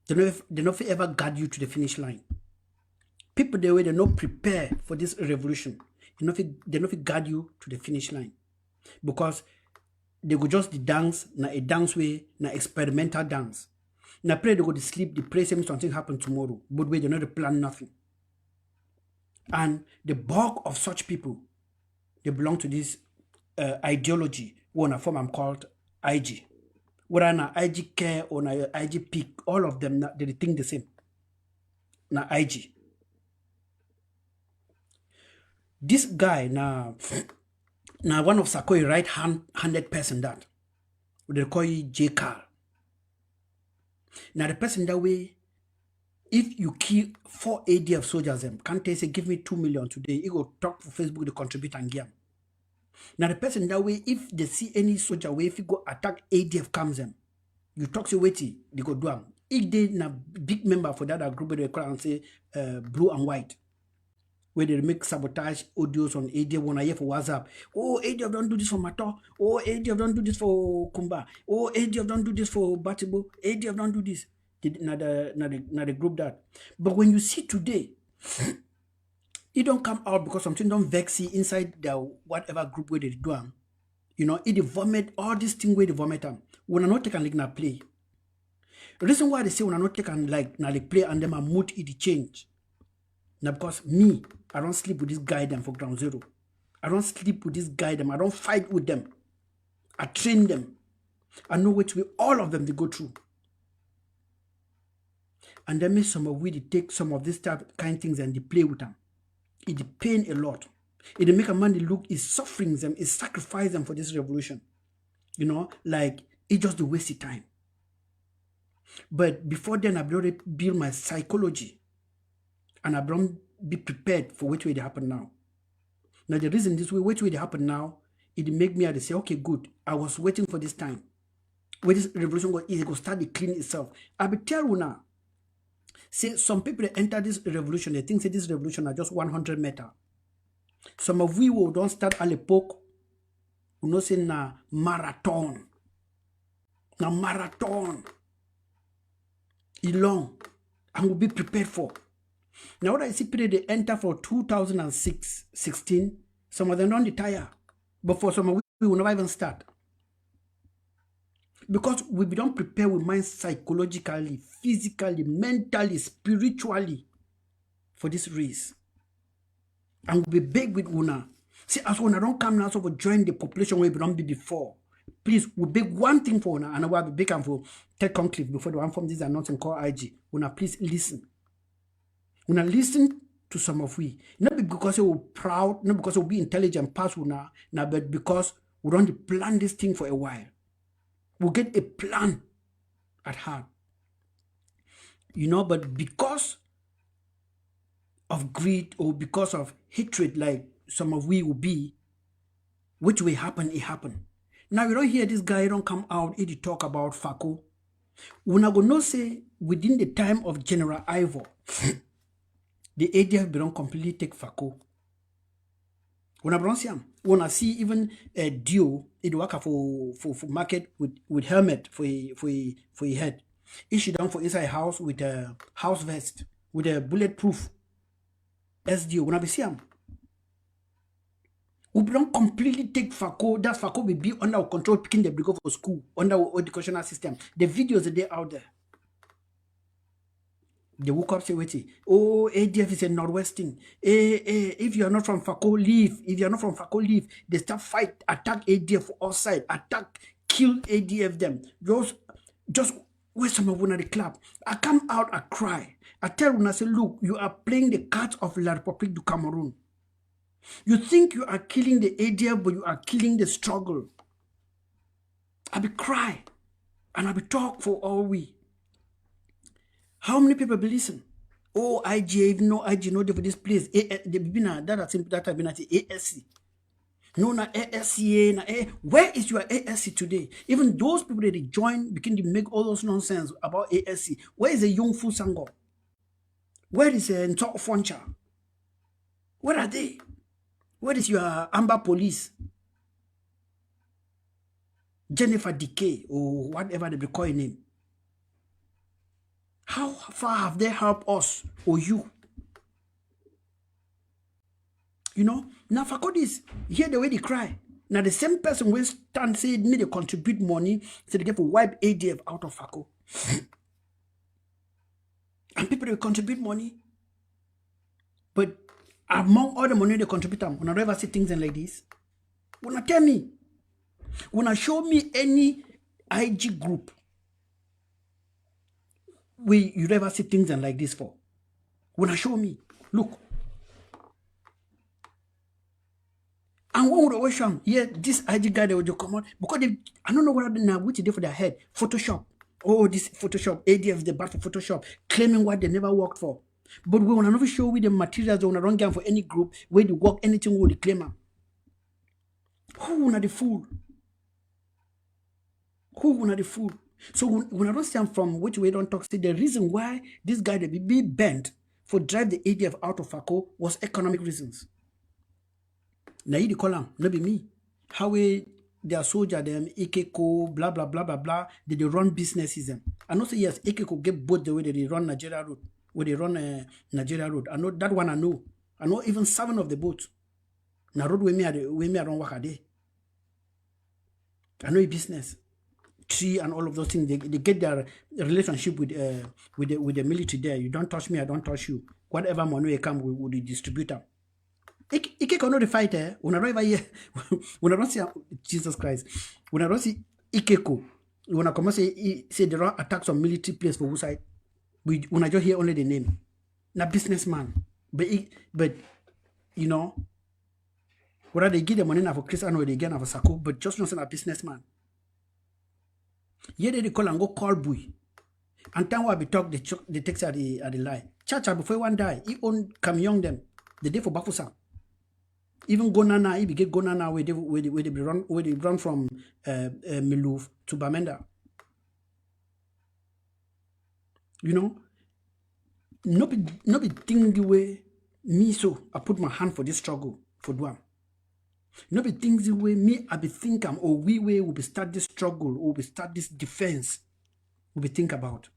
They not ever guide you to the finish line. People they not prepare for this revolution. They not guide you to the finish line. Because they go just the dance, na a dance way, na experimental dance. Na pray they go to sleep, they pray something happen tomorrow. But they not plan nothing. And the bulk of such people, they belong to this ideology, one a form I'm called IG. Whether na IG care or na IG peak, all of them they think the same. Na IG. This guy na one of Sarkozy right-handed person that they call you Shey Kaavi. Now the person that way, if you kill 4 ADF soldiers, them can't they say give me 2 million today? He go talk for Facebook, they contribute and give. Now the person that way, if they see any soldier way, if you go attack ADF comes them, you talk to waity, they go do them. If they na big member for that group, they call and say blue and white, where they make sabotage audios on ADF when I hear for WhatsApp. Oh, ADF don't do this for Mato. Oh, ADF don't do this for Kumba. Oh, ADF don't do this for Batibo. ADF don't do this. Not the group that. But when you see today, it don't come out because something don't vex you inside the whatever group where they do them. You know, it vomit all these things where they vomit them. When I not take and like na play. The reason why they say when I not take and like na play and then my mood it change. Now because me, I don't sleep with this guy them for ground zero. I don't sleep with this guy them. I don't fight with them. I train them. I know which way all of them they go through. And then make some of we they take some of this kind of things and they play with them. It pain a lot. It make a man they look is suffering them, is sacrifice them for this revolution. You know, like it just the waste of time. But before then, I've already built my psychology. And I've be prepared for which way they happen now. Now the reason this way, which way they happen now, it make me say, okay, good. I was waiting for this time. When this revolution go start to clean itself. I be tell you now. See, some people that enter this revolution, they think say this revolution are just 100 meters. Some of we will don't start à l'époque. We know say na marathon. Na marathon. It's long. And we'll be prepared for. Now what I see people they enter for 2016, some of them don't retire. But for some of we will never even start. Because we don't prepare with mind psychologically, physically, mentally, spiritually for this race. And we'll be big with Una. See, as Una don't come now, so for join the population where we don't be before. Please, we beg one thing for Una, and I will be big and for Ted Conclave before the one from this announcement called IG. Una, please listen. Una listen to some of we. Not because we're proud, not because we'll be intelligent past Una, but because we don't plan this thing for a while. We'll get a plan at heart. You know, but because of greed or because of hatred, like some of we will be, which will happen, it happen. Now, you don't hear this guy, don't come out, he talk about FACO. We're not going to say within the time of General Ivor, the ADF don't completely take FACO. When I see even a Dio, it work for market with helmet for a head. Issue down for inside house with a house vest with a bulletproof SDO. When I see him, we don't completely take FACO. That FACO will be under our control, picking the go for school under our educational system. The videos are there out there. They woke up say, wait, oh, ADF is a Northwestern. If you are not from FACO, leave. If you are not from FACO, leave. They start fight, attack ADF outside, attack, kill ADF them. Just wait some of the club. I come out, I cry. I tell when I say, look, you are playing the cards of La République du Cameroon. You think you are killing the ADF, but you are killing the struggle. I be cry, and I be talk for all we. How many people be listen? Oh, IG, even no IG, no for this place. That have been at ASC. No, na ASCA, na where is your ASC today? Even those people that they join begin to make all those nonsense about ASC. Where is the young Fusango? Where is Ntok Foncha? Where are they? Where is your Amber Police? Jennifer Decay, or whatever they be calling him. How far have they helped us or you? You know, now for this, hear the way they cry. Now the same person will stand say me they contribute money so they get to wipe ADF out of FACO. And people will contribute money. But among all the money they contribute, when I ever see things like this, when I tell me, when I show me any IG group where you never see things like this for, when I show me, look. And when we watch them, yeah, this IG guy they will just come out because they, I don't know what they now which they for their head. Photoshop. Oh, this Photoshop, ADF, they bad for Photoshop, claiming what they never worked for. But we will never show with the materials on a wrong game for any group where they work anything with the claimer. Who are the fool? Who are the fool? So when I don't see them from which way don't talk, see the reason why this guy they be bent for drive the ADF out of FACO was economic reasons. Now you call them, not be me. How we their soldier them, Ikeko, blah blah blah blah blah. They run businesses them. I know say yes, Ikeko get both the way they run Nigeria road, where they run Nigeria road. I know that one. I know even 7 of the boats. Now road where me around work a day. I know a business, tree and all of those things. They get their relationship with the military there. You don't touch me, I don't touch you. Whatever money they come, we will distribute them. Ikeko no the fighter. When I don't ever hear, when I don't see Jesus Christ, when I don't see Ikeko, when I come and say they run attacks on military place for whose side, when I just hear only the name, not businessman, but you know, whether they give the money now for Christian or they get now for Sako, but just not a businessman. Here they call and go call boy, and time while we talk, they text at the lie. Chacha before one die, he own come young them the day for Bafusa. Even Gonana, if you get Gonana where they run from Miluf to Bamenda. You know, no be think the way me so I put my hand for this struggle for Duam. No be things the way me I be think or we way will be start this struggle or we start this defense will be think about.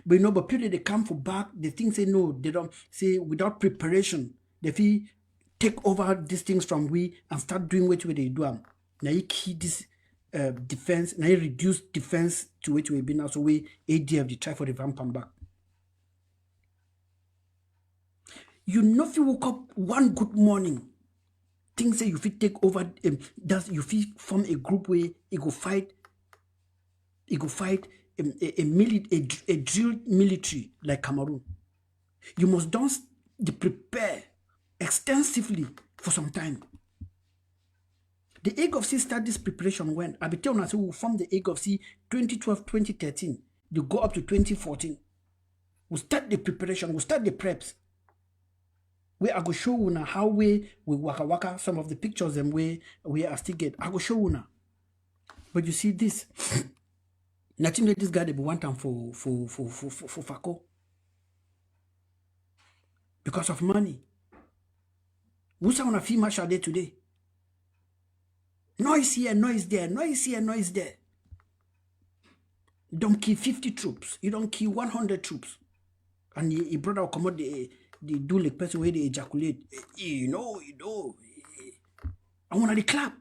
But you know, but people they come for back, they think say no, they don't say without preparation, they feel take over these things from we and start doing what they do. Now you key this defense, now you reduce defense to which we be now. So we ADF they try for the vamp back. You know if you woke up one good morning, things say you feel take over does you feel form a group where it go fight a drilled military like Cameroon. You must don't prepare extensively for some time. The Egg of Sea start this preparation when I be telling us we form the Egg of Sea 2012, 2013. They go up to 2014. We start the preparation, we start the preps. Where I go show you now how we waka some of the pictures and where we are still get. I go show you now. But you see this. Nothing that this guy they be want time for FACO. Because of money. Who's on a fee marshal day today? Noise here, noise there, noise here, noise there. You don't kill 50 troops. You don't kill 100 troops. And he brought out come out the do like person where they ejaculate. You know. I want to clap.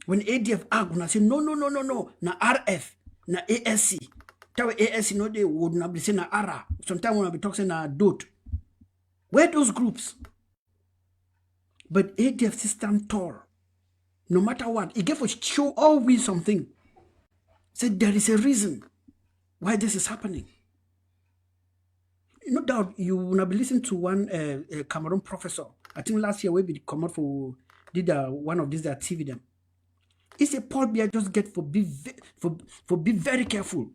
When ADF act, when I say no. Na RF, na ASC. Tawe ASC no they would not be saying na ARA. Sometimes when I be talking na DOT. Where those groups? But ADF system tall. No matter what, it gave us show always something. Said there is a reason why this is happening. No doubt you will be listening to one Cameroon professor. I think last year we come out for did one of these TV them. He said Paul Biya just get for be very careful.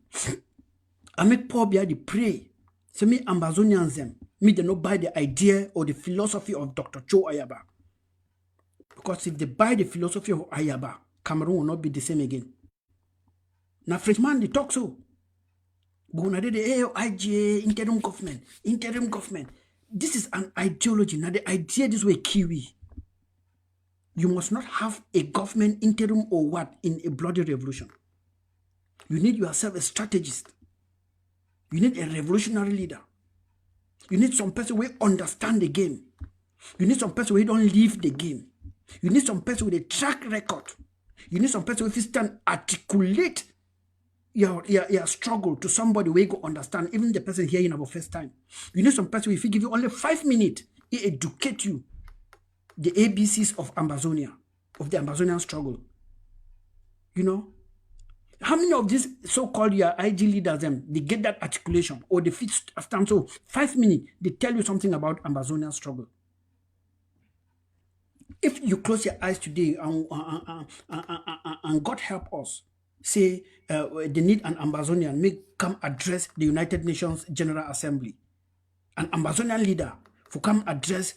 I make Paul Biya the pray. So me Ambazonians them. Me they not buy the idea or the philosophy of Dr. Joe Ayaba. Because if they buy the philosophy of Ayaba, Cameroon will not be the same again. Now Frenchman they talk so. But when I did the IGA, interim government. This is an ideology. Now the idea this way Kiwi. You must not have a government interim or what in a bloody revolution. You need yourself a strategist. You need a revolutionary leader. You need some person who understand the game. You need some person who don't leave the game. You need some person with a track record. You need some person who can articulate your struggle to somebody where you go understand, even the person hearing about first time. You need some person if he give you only 5 minutes, he educate you the ABCs of Amazonia, of the Amazonian struggle. You know? How many of these so-called your IG leaders, they get that articulation or they fit stand so 5 minutes, they tell you something about Amazonian struggle. If you close your eyes today and God help us, say they need an Amazonian, make come address the United Nations General Assembly. An Amazonian leader for come address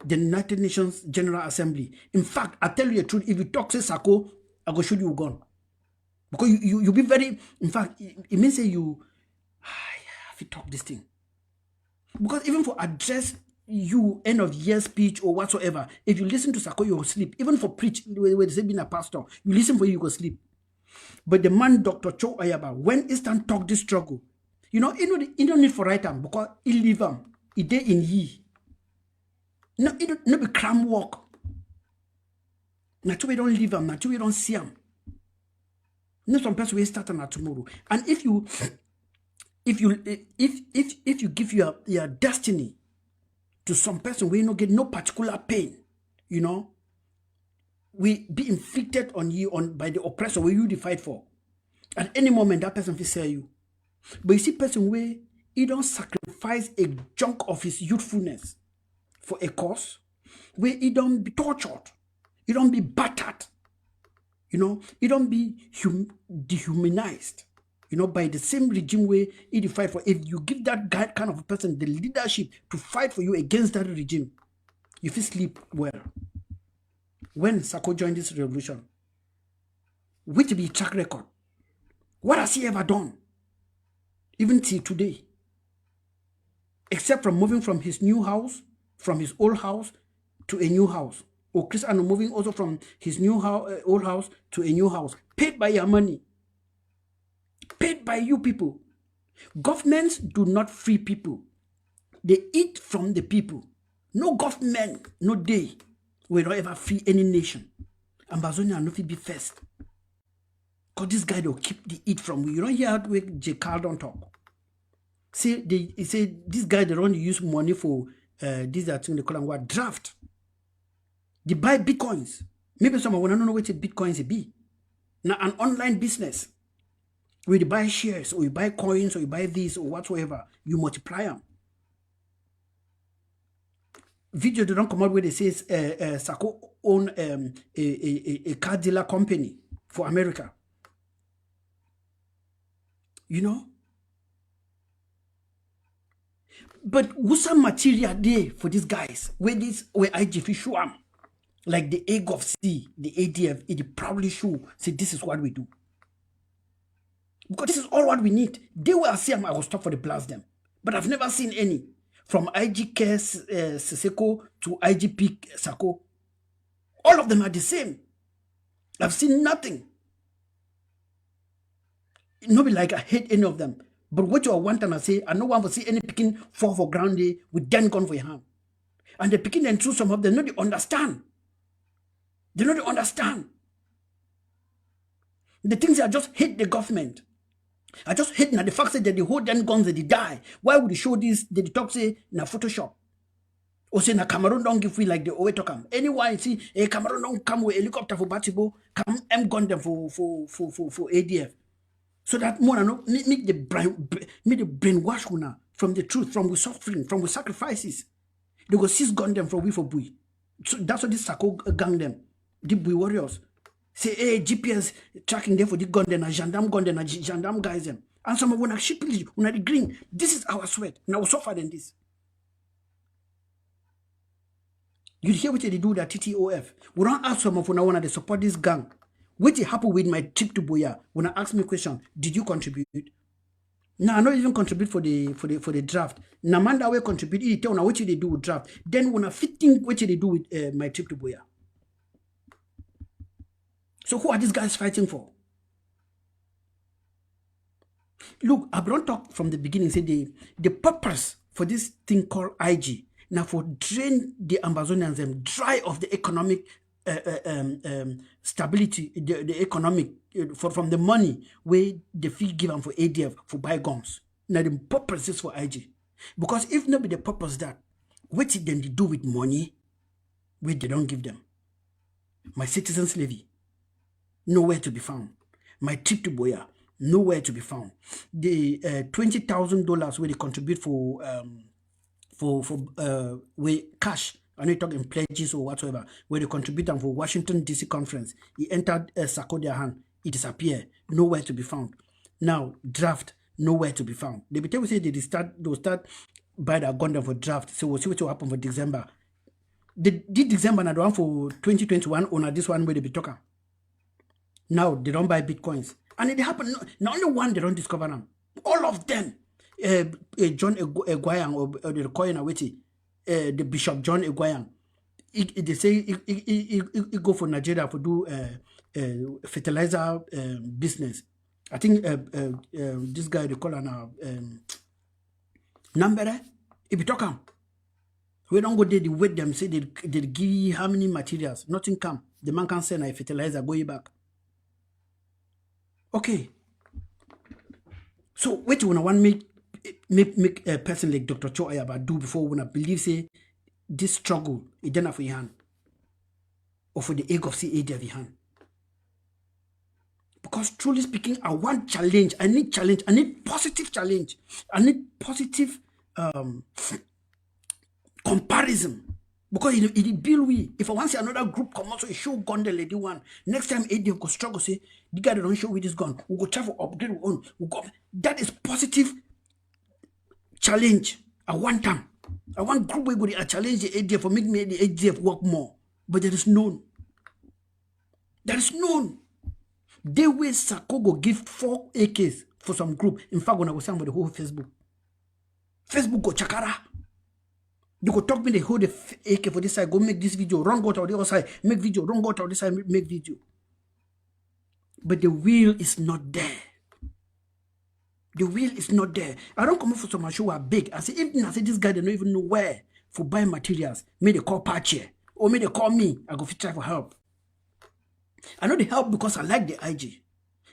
the United Nations General Assembly. In fact, I tell you the truth, if you talk to Sako, I go shoot you gun. Because you be very, in fact, it means say you have to talk this thing. Because even for address you end of year speech or whatsoever, if you listen to Sako, you will sleep. Even for preach, where they say being a pastor, you listen for you go sleep. But the man, Dr. Cho Ayaba, when Eastern talk this struggle, you don't need for right time because he live he day in ye. No, it don't be cram work. Naturally, we don't live naturally, we don't see him. No, some person will start on tomorrow. And if you give your destiny to some person where you don't get no particular pain, you know, we be inflicted on you by the oppressor where you fight for. At any moment, that person will sell you. But you see person where he don't sacrifice a chunk of his youthfulness for a cause, where he don't be tortured, he don't be battered, you know, he don't be dehumanized, you know, by the same regime where he fight for. If you give that guy kind of a person the leadership to fight for you against that regime, you will sleep well. When Sako joined this revolution, which be track record, what has he ever done? Even till today, except from moving from his new house, from his old house to a new house, or Chris Ano moving also from his new house, old house to a new house, paid by your money, paid by you people. Governments do not free people; they eat from the people. No government, no day will not ever free any nation. Amazonia no fit be first, because this guy will keep the eat from you. You don't hear how J. Carl talk. See, he say this guy they don't use money for this that thing they call them what draft. They buy bitcoins. Maybe someone will not know what bitcoins be. Now an online business where you buy shares or you buy coins or you buy this or whatsoever, you multiply them. Video they don't come out where they say Sako own a car dealer company for America. You know? But what's some material there for these guys? Where IGF show them, like the egg of C, the ADF, it proudly show, say this is what we do. Because this is all what we need. They will see them, I will stop for the blast them. But I've never seen any. From IGK Seseko to IGP Sako. All of them are the same. I've seen nothing. Not be like I hate any of them. But what you want and I say, I no one will see any picking fall for ground day with 10 gun for your hand. And the picking and through some of them, no, they understand. They don't understand. The things I just hate the government. I just hate now the fact that they hold 10 guns that they die. Why would they show this? They talk say na Photoshop. Or say na Cameroon don't give free like the Owe talk. Anyone see a Cameroon don't come with helicopter for Batibo, come M gun them for ADF. So that more no make the brainwash una from the truth, from the suffering, from the sacrifices. They go seize gun them from we for Bui. So that's what this Sako gang them. The Bui warriors. Say, hey, GPS tracking them for the gun them, a gendarme gun them, a gendarme guys them. And some of them are shipping, when the green. This is our sweat. Now suffer than this. You hear what they do that TTOF. We don't ask some of them when they support this gang. What happened with my trip to Boya? When I ask me a question, did you contribute? No, I not even contribute for the draft. Namanda will contribute. He tell now what they do with draft. Then when I fitting what they do with my trip to Boya. So who are these guys fighting for? Look, Abron talked from the beginning, say the purpose for this thing called IG, now for drain the Amazonians and dry of the economic stability, the economic, from the money where the fee given for ADF for buy guns. Now the purpose is for IG. Because if not be the purpose that, what did they do with money where they don't give them? My citizens levy, nowhere to be found. My trip to Boya, nowhere to be found. The $20,000 where they contribute for cash, I know you talk in pledges or whatsoever, where they contribute them for Washington DC conference. He entered Sarkozy hand, it disappeared, nowhere to be found. Now draft, nowhere to be found. They be tell say they'll start buy their gun for draft. So we'll see what will happen for December. Did December not the one for 2021 or not this one where they be talking? Now they don't buy bitcoins. And it happened, not only one they don't discover them. All of them. John Eguayang or the coin the Bishop John Eguayang. They say he go for Nigeria for do fertilizer business. I think this guy they call now number if you talk him. We don't go there, they wait them, say they give how many materials, nothing come. The man can send a fertilizer, go back. Okay. So what you want make a person like Dr. Cho Ayaba do before we believe say this struggle is done for your hand or for the egg of CAD of your hand. Because truly speaking, I want challenge. I need challenge. I need positive challenge. I need positive comparison. Because it build we. If I want to see another group come out, so show gun the lady one. Next time AD go struggle, say, the guy that don't show with this gun, we'll go try for upgrade we own. We'll go. That is positive challenge. I want them. I want group where go challenge the ADF for make me the ADF work more. But there is none. There is none. They will Sakogo give 4 AKs for some group. In fact, when I was saying about the whole Facebook go chakara. They go talk me, they hold the AK for this side, go make this video, run go to the other side, make video, run go to this side, make video. But the will is not there. The will is not there. I don't come up for some show are big. I say, even I say this guy, they don't even know where for buying materials. May they call Pache or may they call me. I go try for help. I know the help because I like the IG.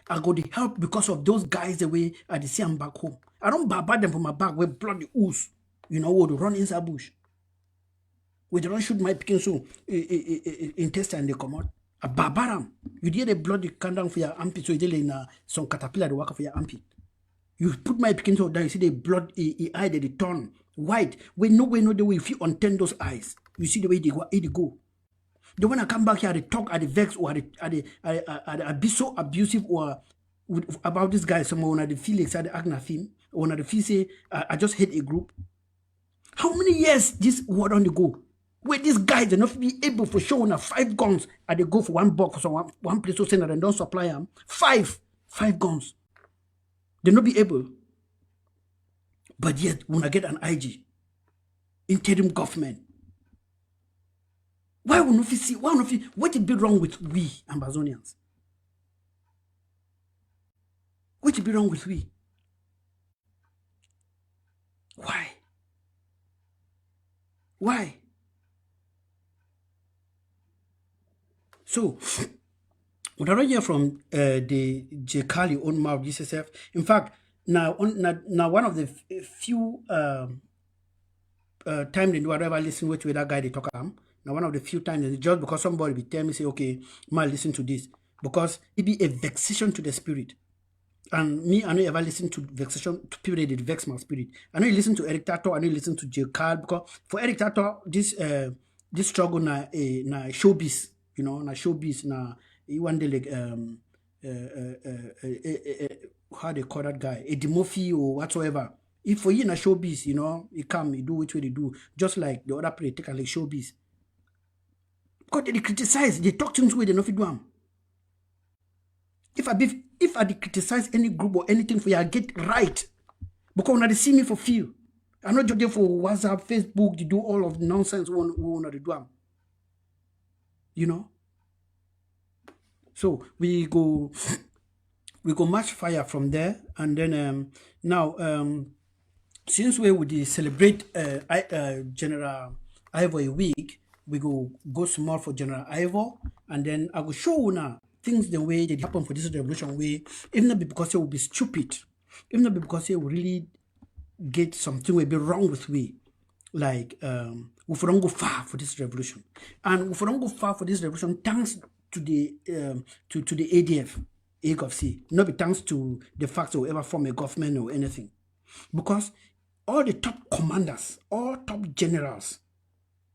I go the help because of those guys the way I see them back home. I don't bad them from my back with bloody ooze. You know what? Run inside bush. We don't shoot my picking so intestine they come out. A barbaram. You did a bloody countdown for your armpit, so you did in some caterpillar the work for your armpit. You put my picking so down, you see the blood eye they turn white. We know the way if you untend those eyes, you see the way they go. The when I come back here, they talk at the vex or at be so abusive or about this guy, someone at the Felix at the Agna film, or at the feel say I just hate a group. How many years this word on the go? Where these guys are not be able for showing 5 guns and they go for one box for one place to send and don't supply them. 5 guns. They not be able. But yet, when I get an IG, interim government, why will not see? Why not? What would be wrong with we Amazonians? What would be wrong with we? Why? Why? So, what I hear from the Shey Kaavi own mouth, GCSF, in fact, now one of the few time they do whatever listen with that guy they talk about. Now one of the few times, just because somebody be tell me, say, okay, man, listen to this. Because it be a vexation to the spirit. And me, I know ever listen to vexation to people that vex my spirit. I know you listen to Eric Tato, I know you listen to Shey Kaavi, because for Eric Tato, this struggle na showbiz, you know, na showbiz, na one day like how they call that guy, a Dimorphy or whatsoever. If for you na showbiz, you know, he come, he do which way they do, just like the other player take a like showbiz. Because they criticize, they talk things where they not fit do them. If I criticize any group or anything for you, I get right. Because when they see me for feel. I'm not just there for WhatsApp, Facebook, they do all of the nonsense we want to do them. You know? So we go match fire from there, and then now since we would celebrate General Ivor a week, we go small for General Ivor, and then I will show now things the way that happen for this revolution way, even not because it will be stupid, even not because it will really get something will be wrong with we. Like we don't go far for this revolution. And we don't go far for this revolution thanks to the to the ADF, AGOVC, not be thanks to the fact that we ever form a government or anything. Because all the top commanders, all top generals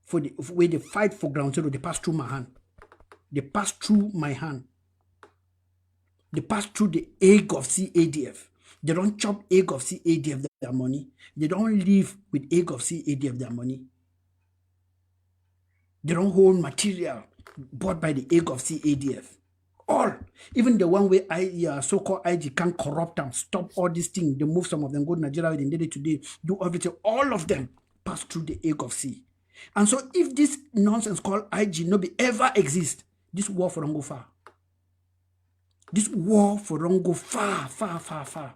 for the where they fight for ground zero, they pass through my hand. They pass through my hand. They pass through the AGOVC ADF. They don't chop AGOVC ADF their money. They don't live with AGOVC ADF their money. They don't hold material bought by the AGOVC ADF. All, even the one where so-called IG can corrupt and stop all these things. They move some of them, go to Nigeria within day today, do everything. All of them pass through the AGOVC. And so if this nonsense called IG no be ever exist, this war for don't go far. This war for don't go far, far, far, far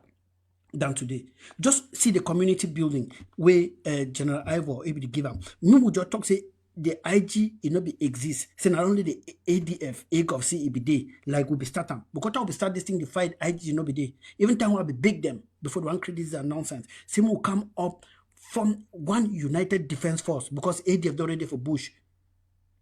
than today. Just see the community building where General Ivor able to give up. Me would just talk say the IG it not be exist. Say not only the ADF, AGOVC it be there, like we be starting. Because we start this thing, the fight IG not be there. Even time we be big them before the one credit is nonsense. Same will come up from one united defense force because ADF don't ready for Bush.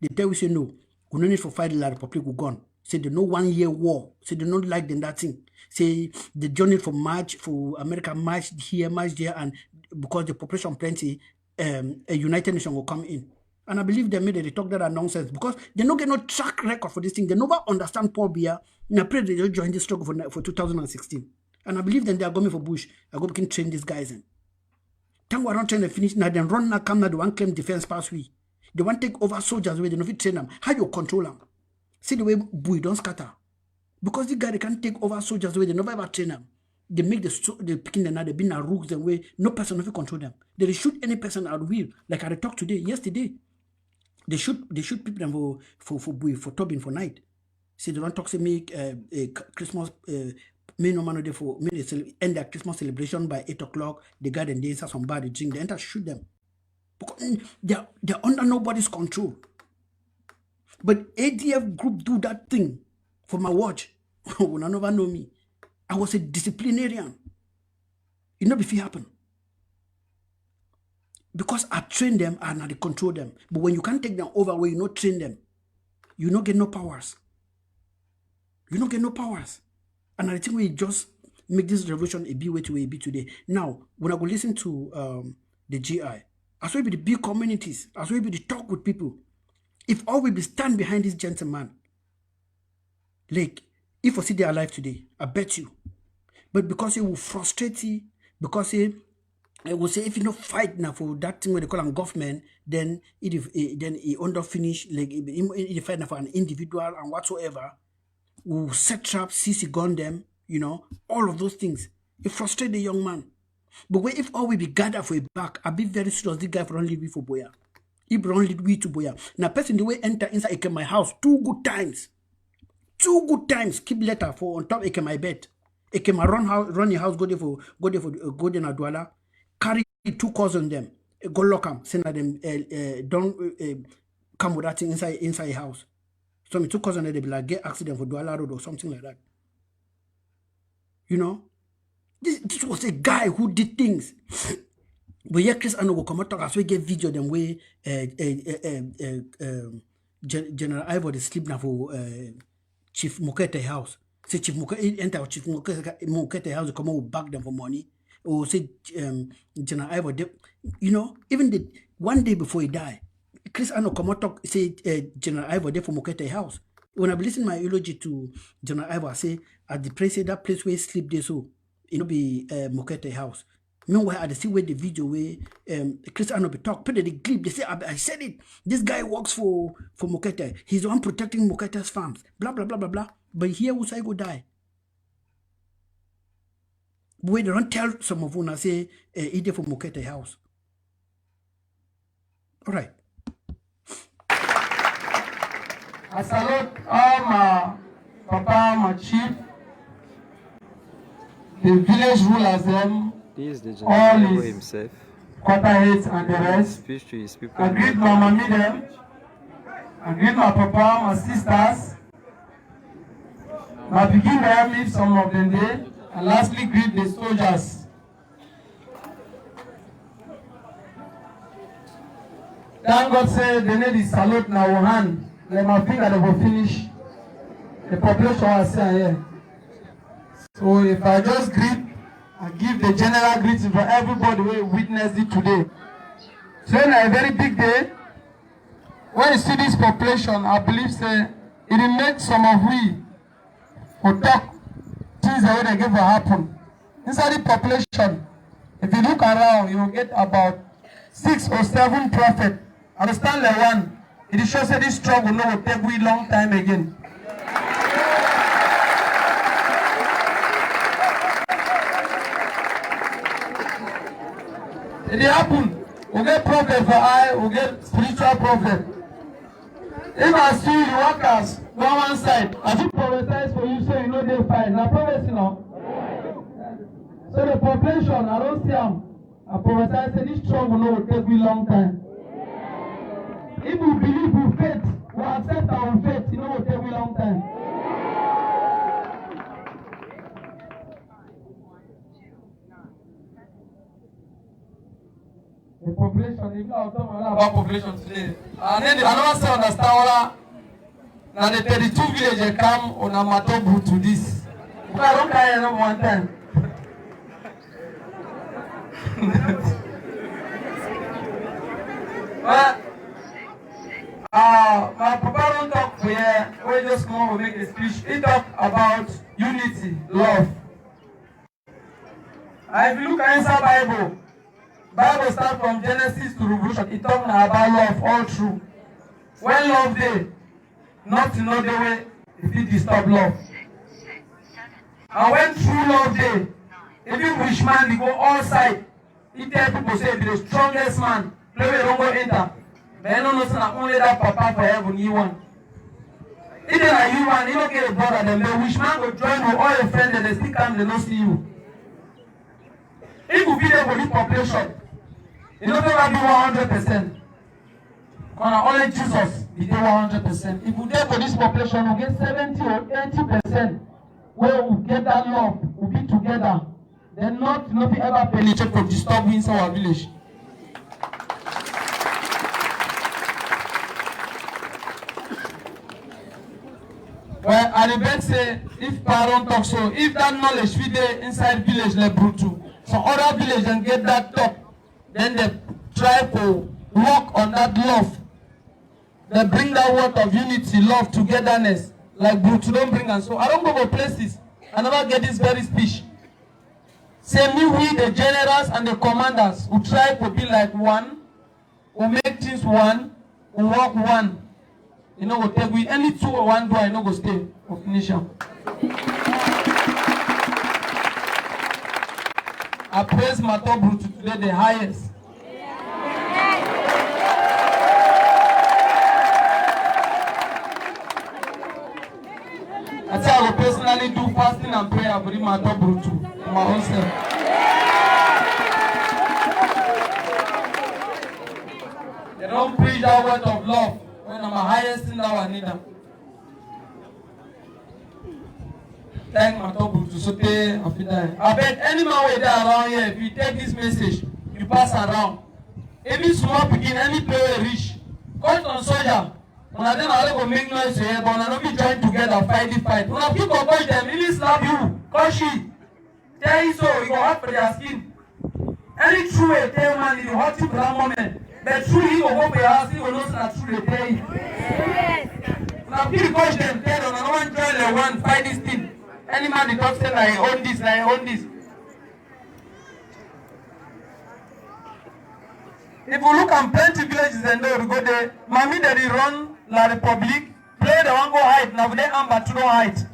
They tell we say no, we no need for fight the Republic we gone. Say they no 1 year war. Say they don't like them that thing. Say the journey for March for America march here, march there, and because the population plenty, a United Nation will come in. And I believe they made they talk that nonsense because they don't get no track record for this thing. They never understand Paul Biya. And I pray they just join this struggle for 2016. And I believe then they are going for Bush. I go begin train these guys in. Thank God, I don't train to finish now. Then run now, come now. The one claim defense pass we. They want to take over soldiers where they don't fit train them. How you control them? See the way Bui don't scatter. Because the guy they can't take over soldiers where they never ever train them. They make the picking them now, they be in a rooks the way no person will control them. They shoot any person at will. Like I talked yesterday. They shoot people them for Bui, for Tobin for night. See they don't talk to make Christmas me no man dey for me they end their Christmas celebration by 8 o'clock. They got them there some bad they drink, they enter shoot them. Because they're under nobody's control. But ADF group do that thing for my watch. When I never know me. I was a disciplinarian. It not if it happen. Because I train them and I control them. But when you can't take them over where you not train them, you not get no powers. You don't get no powers. And I think we just make this revolution a big way to a be today. Now, when I go listen to the GI, as well be the big communities, as well be the talk with people. If all we be stand behind this gentleman, like if I see they alive today, I bet you. But because it will frustrate you, because it will say if you don't fight now for that thing where they call them government, then it under finish like it fight now for an individual and whatsoever. Will set traps, CC gun them, all of those things. It frustrates the young man. But if all we be gathered for a back, I be very serious. This guy for only lead for Boya. He brought lead we to Boya. Now person the way enter inside my house 2 good times. 2 good times. Keep letter for on top my bed. My run your house, go there for Adwala. Carry 2 calls on them. Go lock them. Send them don't come with that thing inside your house. So me 2 cousins they be like get accident for Douala Road or something like that. This was a guy who did things. But yeah, Chris Ano will come out talk as we get video them way General Ivor they sleep now for Chief Mokete house. Say Chief Mokete enter Chief Mokete house come out with back them for money. Or say General Ivor even the one day before he died. Chris Ano come out talk say General Ivor there for Mokete house. When I listen my eulogy to General Ivor, I say at the place that place where he sleep there so be Mokete house. Meanwhile, I see where the video where Chris Ano be talk, put the clip. They say I said it. This guy works for Mokete. He's the one protecting Mokete's farms. Blah blah blah blah blah. But here who say go die. But they don't tell some of you say he there for Mokete house. All right. I salute all my Papa, my chief, the village rulers, them, He is the all general his himself. quarter heads and the He rest. speaks to his people. I greet my mommy them. I greet my papa, my sisters. My begin them, if some of them there. And lastly, greet the soldiers. Thank God say they need the salute now one hand. Let my finger they will finish. The population was here. So if I just greet, I give the general greeting for everybody who witnessed it today. Today is a very big day. When you see this population, I believe say it will make some of we who talk things the way they give will happen. Inside the population, if you look around, you will get about 6 or 7 prophets. Understand the one. It shows that this struggle no will take we long time again. It happen. We get problem for eye, we get spiritual problem. If I see the workers go one side, I should prophesize for you so you know they fight. Now prophecy now. So the population, I don't see them. I prophesy say this struggle no will take we long time. If we believe with faith, we accept our faith, it will take we long time. The population, if I talk about population today, and then I don't say understand now the 32 villages come on a matobu to this. If I don't carry enough one time. Well, my papa don't talk here, we just come to make a speech. He talk about unity, love. If you look at inside Bible starts from Genesis to Revelation. It talks about love all through. When love day, nothing no the way if it disturb love. And when true love day, even rich man they go all side. He tell people say be the strongest man, play with don't go enter. But I don't know say only that papa for heaven you want. Even like you want, you don't get a brother them. The rich man will join with all your friends and they still come, they don't see you. If you be there for this population, you don't ever be 100%. Because only Jesus be there 100%. If you there for this population, we get 70 or 80% where we get that love, we be together. Then not ever penetrate to disturb inside our village. Well, I beg say if parents talk so, if that knowledge be there inside village like brutal, some other village and get that talk, then they try to work on that love. They bring that word of unity, love, togetherness, like brutal don't bring and so. I don't go to places. I never get this very speech. Say me, we the generals and the commanders who try to be like one, who make things one, who work one. You know what take we any 2 or 1 do I know go stay or finish them. I praise my top to today the highest. I say I will personally do fasting and prayer for my top to my own self. They don't preach that word of love when I'm the highest thing that I need them. Thank my top to sote after I beg any man way there around here, if you take this message, you pass around. Even small begin, any player reach. Come on soldier. When I then go make noise here, but when I don't be join together, fight the fight. When I keep on coach them, even slap you, coach it. Tell you so, you go hurt for their skin. Any true way, tell man, you hurt you for that moment. But true, you go home for your house, you will know that true they tell you. When I keep coach them, tell them, I don't want to join the one, fight this thing. Any man they talk say like own this, like own this. If you look at plenty villages and they will go there, mommy they run La Republique, play the one go hide, now they amber to no hide. So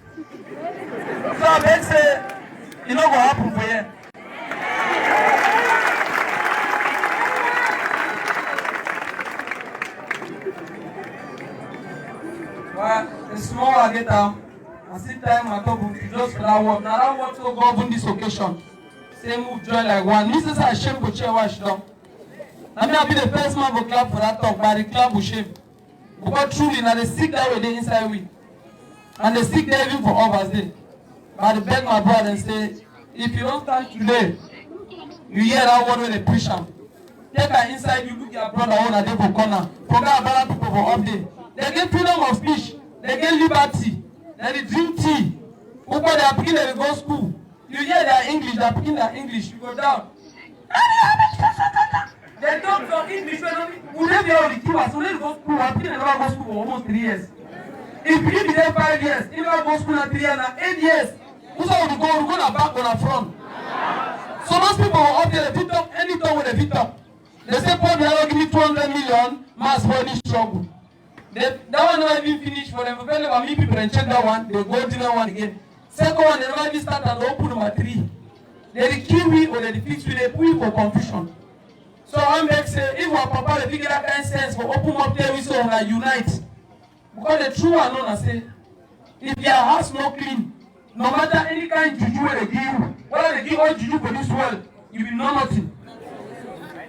I beg say, you know what happen for you. Well, the small I get down. I see time I talk with just for that work. Now that work so govern this occasion. Say move join like one. This is a shame for chair wash down. I mean, I'll be the first man to clap for that talk, but the clap will shame. Because truly, now they sick that way they inside we. And they sick there even for others day. But I beg my brother and say, if you don't stand today, you hear that word when they preach them. Take her inside, you look your brother on a day for corner. Forget about people for update. They get freedom of speech. They get liberty. Then they drink tea. People they are picking they go school. You hear their English, they are picking their English. You go down. They talk some English. We never already keep us. We never go school. I think they never go school for almost 3 years. If you be there 5 years, you never go school for 3 years, now 8 years. Who's going to go? We're going to back on the front. So those people are up there, they fit up anytime when they fit up. They say, Paul, they give me 200 million, mass for this struggle. That one never even finished for them. If I meet people and check that one, they go to that one again. Second one, they never even start and open number 3. They kill me or they fix me, they put me for confusion. So I make say, if our papa they figure that kind of sense for open up there, we say like unite. Because the true one known say, if your house not clean, no matter any kind of juju they give you, whether they give all juju for this world, you will know nothing.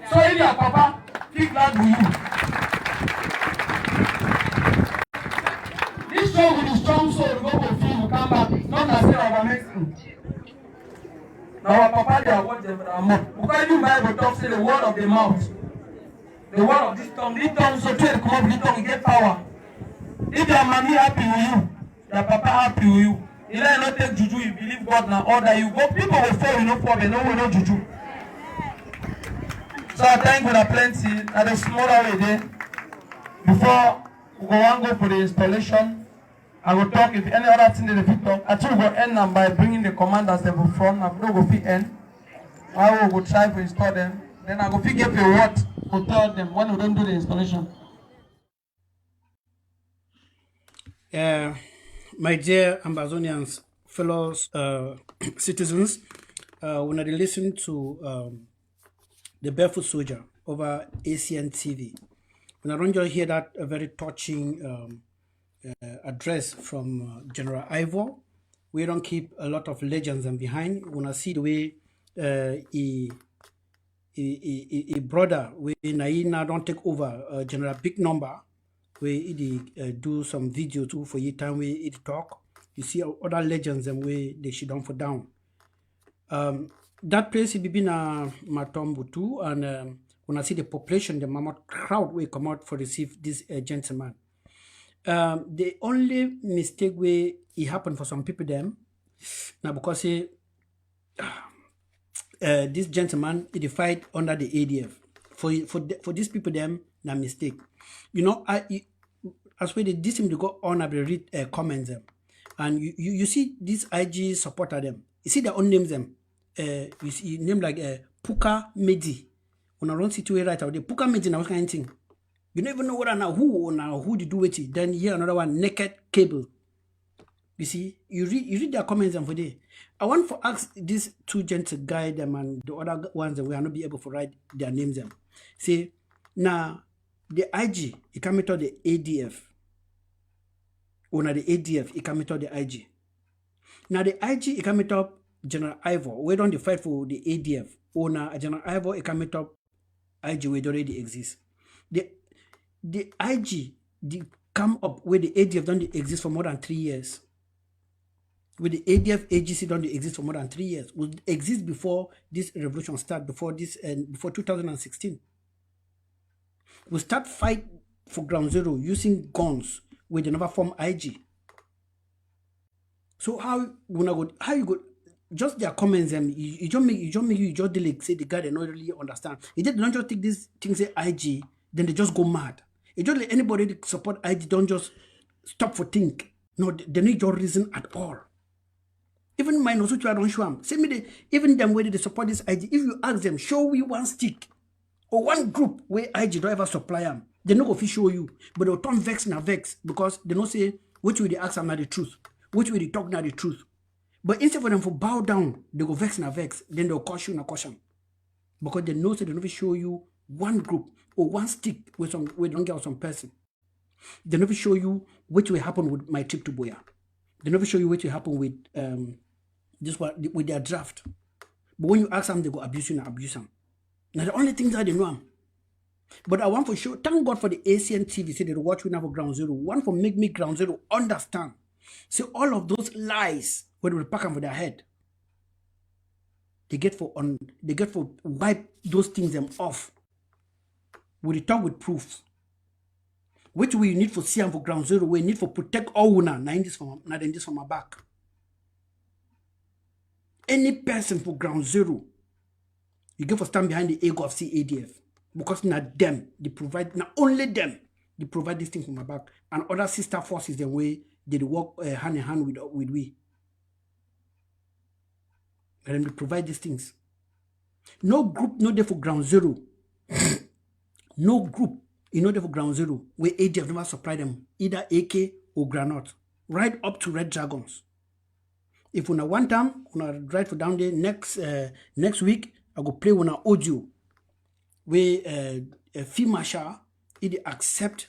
So if your papa, feel glad with you. This show with the strong soul will go for film, will come back, not as say our Mexican. Now our papa they are what they are more. Because you Bible talks say the word of the mouth. The word of this tongue so tell come up with this tongue, you get power. If your mommy happy with you, your papa happy with you. You let not take juju, you believe God now order you go. People will fall, you know fall, they know we know juju. So I thank you that plenty at the smaller way there. Before we go for the installation, I will talk if any other thing that we talk. I think we will end them by bringing the commanders to the front. I will go end. I will try to install them. Then I will pick up a word to tell them when we don't do the installation. My dear Ambazonians, fellow citizens, when I listen to the Barefoot Soldier over ACN TV, when I don't just hear that very touching address from General Ivor, we don't keep a lot of legends and behind. When I see the way a brother, we Naina don't take over General Big Number, where he do some video too for your time where he talk. You see other legends and where they should down for down. That place will be na Matombo too, and when I see the population, the mammoth crowd will come out for receive this gentleman. The only mistake where it happened for some people them now because this gentleman he fight under the ADF for these people them na mistake. You know, as well this him to go on and read comments them, and you see this IG supporter them. You see their own names them. You see name like Puka Medi. When I don't see two right out there, Puka Medi now kind of thing. You don't even know what now who did do it. Then here another one naked cable. You see, you read their comments and for there. I want to ask these two gents to guide them and the other ones that we are not be able to write their names them. Say now the IG it come to the ADF. Or now the ADF it come to the IG. Now the IG it come to General Ivor. We don't fight for the ADF. Or now General Ivor it come to IG where it already exists. The IG come up where the ADF don't exist for more than 3 years. With the ADF agency don't exist for more than 3 years. Would exist before this revolution start, before 2016. We start fight for ground zero using guns where they never form IG. So how you go just their comments you just delete say the guy they don't really understand. They don't just take this thing say IG, then they just go mad. It don't let anybody that support IG don't just stop for think. No, they need your reason at all. Even mine also try don't show them. Say me even them where they support this IG. If you ask them, show me one stick or one group where IG don't ever supply them, they not go fit show you. But they'll turn vex na vex because they don't say which way they ask them not the truth, which way they talk not the truth. But instead for them to bow down, they go vex na vex, then they'll caution na caution. Because they know so they don't show you one group or one stick with some we don't get some person. They never show you which will happen with my trip to Boya. They never show you what will happen with this one with their draft. But when you ask them, they go abuse you and abuse them. Now the only thing that they know. But I want for sure, thank God for the ACN TV, say they watch we now for Ground Zero. One for make me Ground Zero understand. See all of those lies when we pack them for their head. They get for wipe those things them off. We talk with proofs. Which we need for CM for Ground Zero, we need for protect all una, not this from my back. Any person for Ground Zero, you get for stand behind the ego of CADF. Because not them, they provide, not only them, they provide this thing from my back. And other sister forces, the way they work hand in hand with we. And then they provide these things. No group, no there for Ground Zero. No group, you know there for Ground Zero, where ADF never supply them, either AK or granite. Right up to Red Dragons. If we one time, we right for down there next week, I go play one audio where a field marshal, it accept,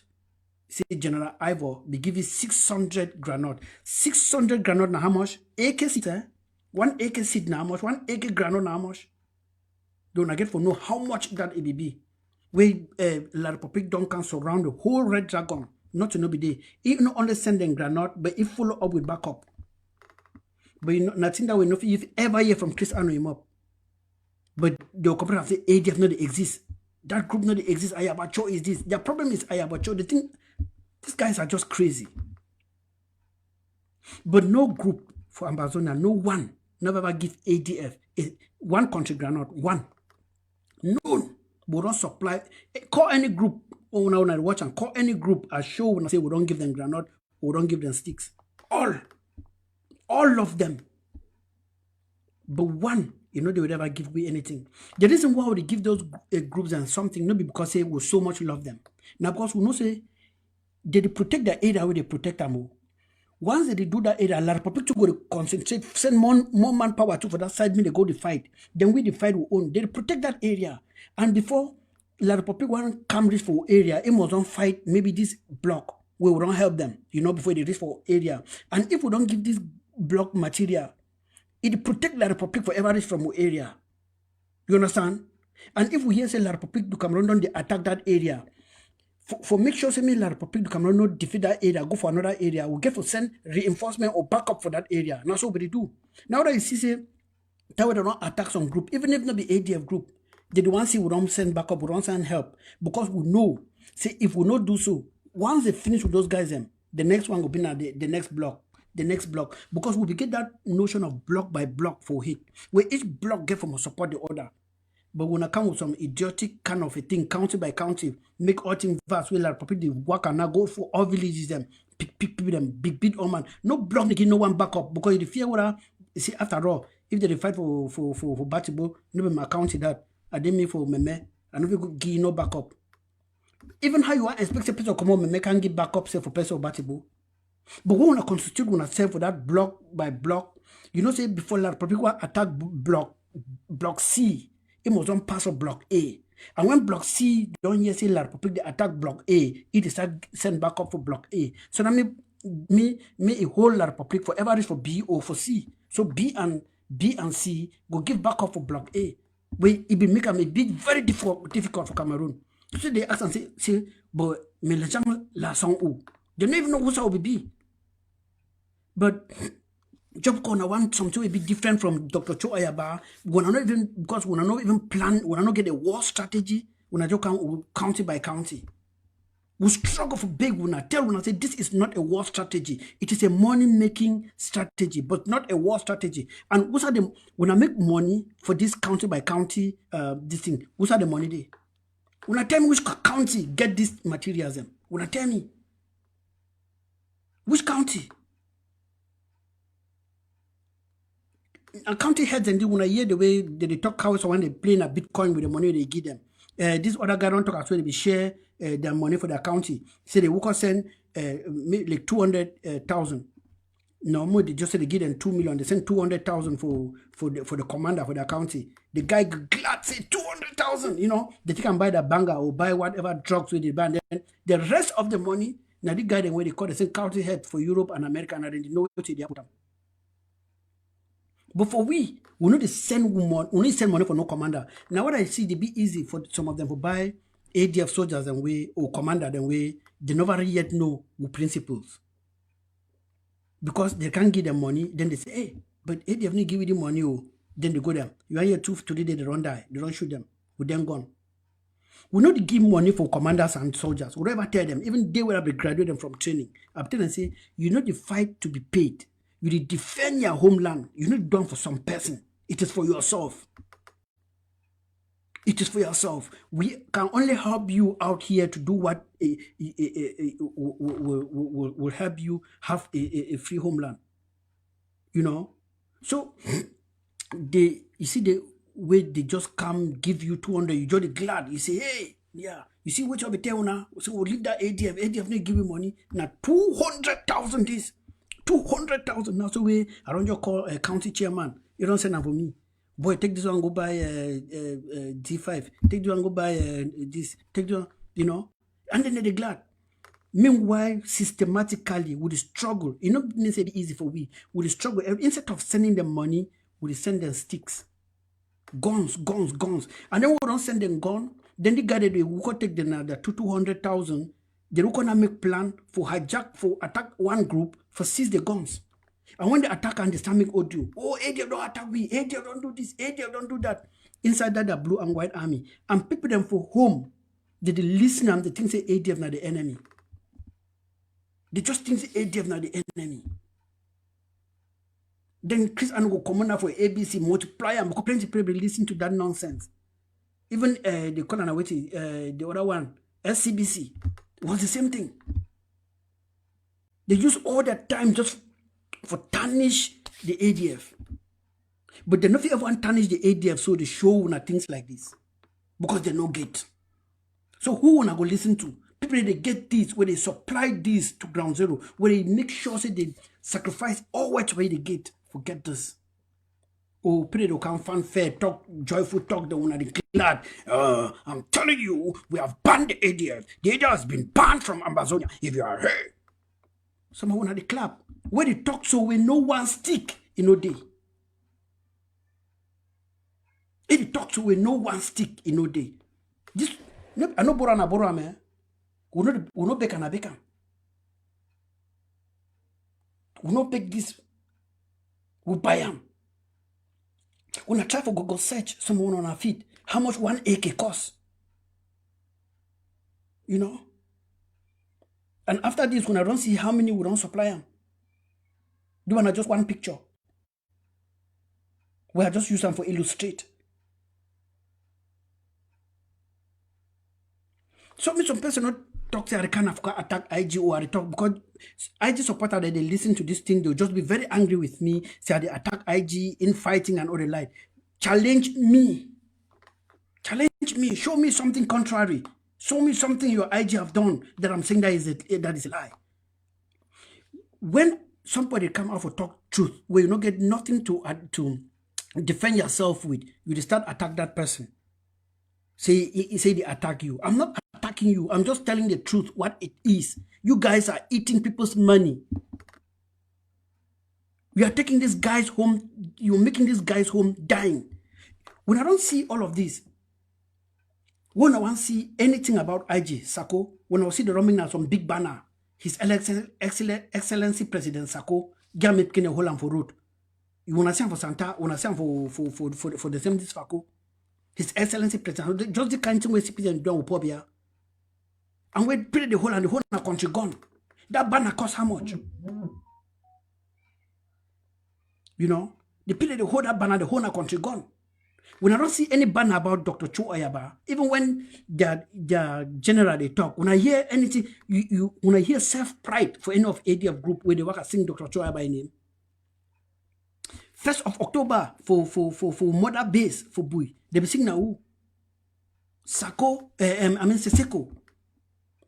say General Ivor, they give you 600 granite. 600 granite na how much? AK seat, eh? One AK seat na how much? One AK granite na how much? Don't get for know how much that it be. Where La Republic don't can surround the whole Red Dragon, not to know be there. It not only send them granite, but it follow up with backup. But you know, nothing that we know if ever hear from Chris Ano him up. But the corporate say ADF not exist. That group not exist. Ayabacho is this. Their problem is Ayabacho. They think these guys are just crazy. But no group for Ambazonia, no one, never ever give ADF one country granite. One. None. We don't supply. Call any group. Oh, now when I watch and call any group a show when I say we don't give them granite, we don't give them sticks. All of them. But one, you know, they would never give away anything. The reason why they give those groups and something, not because say we so much love them. Now, because we know say they protect their area where they protect them. Once they do that area, La Republic to go to concentrate, send more manpower to for that side, mean they go to fight. Then we the fight we own. They protect that area. And before La Republic want come reach for area, it must don't fight maybe this block. We will not help them, you know, before they reach for area. And if we don't give this block material, it protect La Republic forever reach from area. You understand? And if we hear say La Republic to Cameroon don't they attack that area, for make sure say me La Republic to Cameroon not defeat that area, go for another area, we get to send reinforcement or backup for that area. And that's what we do. Now that you see say that we don't attack some group, even if not be ADF group, they don't see we don't send backup, we don't send help. Because we know, say if we not do so, once they finish with those guys, the next one will be now the next block. The next block. Because we get that notion of block by block for hit, where each block get from a support the other. But when I come with some idiotic kind of a thing, county by county, make all things vast, where like probably the work and now go for all villages them, pick them, big all man. No block, they give no one backup because the fear what you see after all, if they fight for Batibo, no be my county that. I didn't mean for Meme, I never give no backup. Even how you want expect a person to come on, Meme can give backup say for person of Batibo. But we want to constitute when I say for that block by block, you know, say before La Republic attack block C, it must don't pass on block A. And when block C don't hear say La Republic they attack block A, it is send back up for block A. So that me a whole La Republic forever is for B or for C. So B and C go give back up for block A. Where it be make them a bit very difficult for Cameroon. So they ask and say, but me la jam la song ou. They don't even know who's will be. But job corner want something a bit different from Dr. Cho Ayaba. When I not even because when I not even plan, when I not get a war strategy, when I just count county by county. We struggle for big when I tell when I say this is not a war strategy. It is a money-making strategy, but not a war strategy. And what's are the when I make money for this county by county this thing, what's are the money there? When I tell me which county get these materials them, when I tell me which county? And county heads and when I hear the way they talk how when they playing a Bitcoin with the money they give them. This other guy don't talk as well, they share their money for their county. Say they will send like 200,000. No more, they just say they give them 2 million. They send 200,000 for the commander for their county. The guy glad say 200,000, you know, they can buy the banger or buy whatever drugs with they buy. And then the rest of the money, Now the guy then where they call the same country head for Europe and America, and I didn't know what they put them. But for we need to send money, we need to send money for no commander. Now what I see, they be easy for some of them to buy ADF soldiers and way or commander and way they never yet know the principles. Because they can't give them money, then they say, hey, but ADF need give you the money, oh. Then they go there. You are here today, they don't die, they don't shoot them, with them gone. We not give money for commanders and soldiers. We never tell them, even they will be graduating from training. I'm telling them, say, you know the fight to be paid. You need to defend your homeland. You not done for some person. It is for yourself. It is for yourself. We can only help you out here to do what will help you have a free homeland. You know? So, you see the way they just come give you 200, you just glad. You say, hey, yeah. You see what you'll be telling now? So we'll leave that ADF. ADF not give you money. Now 200,000 this. 200,000 now. So we around your call county chairman. You don't send them for me. Boy, take this one, go buy D5. Take this one, go buy this. Take this one, you know. And then they're glad. Meanwhile, systematically, with the struggle, you know, it's easy for we. With the struggle, instead of sending them money, we send them sticks. Guns. And then we don't send them gun. Then the guy that they will take the 200,000. They will gonna make plan for hijack, for attack one group, for seize the guns. And when they attack and they start make audio, oh, ADF don't attack me, ADF don't do this, ADF don't do that. Inside that, the blue and white army. And people them for home, they listen and they think say ADF not the enemy. They just think say ADF not the enemy. Then Chris and go commander for ABC multiply and plenty people listen to that nonsense. Even the call and the other one, SCBC, was the same thing. They use all that time just for tarnish the ADF. But they never ever tarnish the ADF so they show things like this. Because they no get. So who wanna go listen to? People they get this, where they supply this to ground zero, where they make sure say they sacrifice all what way they get. Forget this. Oh, people can fanfare, talk, joyful talk, they wanna be glad. I'm telling you, we have banned the ADF. The ADF has been banned from Amazonia. If you are here. Someone wanna the clap. Where they talk so we no one stick in no day. If they talk so we no one stick in no day. This I know Bora man. We no bake and a bacon. We no bake this. We buy them. When I try for Google search someone on our feet, how much one AK costs? You know? And after this, when I don't see how many we don't supply them, do I just one picture? We are just use them for illustrate. So me some person not talk say I can attack IG or I talk because IG supporter that they listen to this thing, they'll just be very angry with me, say they attack IG in fighting and all the like. Challenge me. Challenge me. Show me something contrary. Show me something your IG have done that I'm saying that is a lie. When somebody come out for talk truth, where you don't get nothing to defend yourself with, you just start attack that person. Say they attack you. I'm not attacking you. I'm just telling the truth, what it is. You guys are eating people's money. We are taking these guys home. You're making these guys home dying. When I don't see all of this, when I want to see anything about IG, Sako, when I see the roaming now some big banner, His Excellency President Sako, Gamit Kene Holland for road. You want to see him for Santa, want to see him for the same this Sako. His Excellency President, just the kind of thing where citizens do with Pobia. And we pay the whole and the whole country gone. That banner costs how much? You know, they pay the whole that banner, the whole country gone. When I don't see any banner about Dr. Cho Ayaba, even when their general they talk, when I hear anything, when I hear self-pride for any of ADF group where they work, I sing Dr. Cho Ayaba name. 1st of October for mother base for Bui. They be sing now. Sako, Seseko.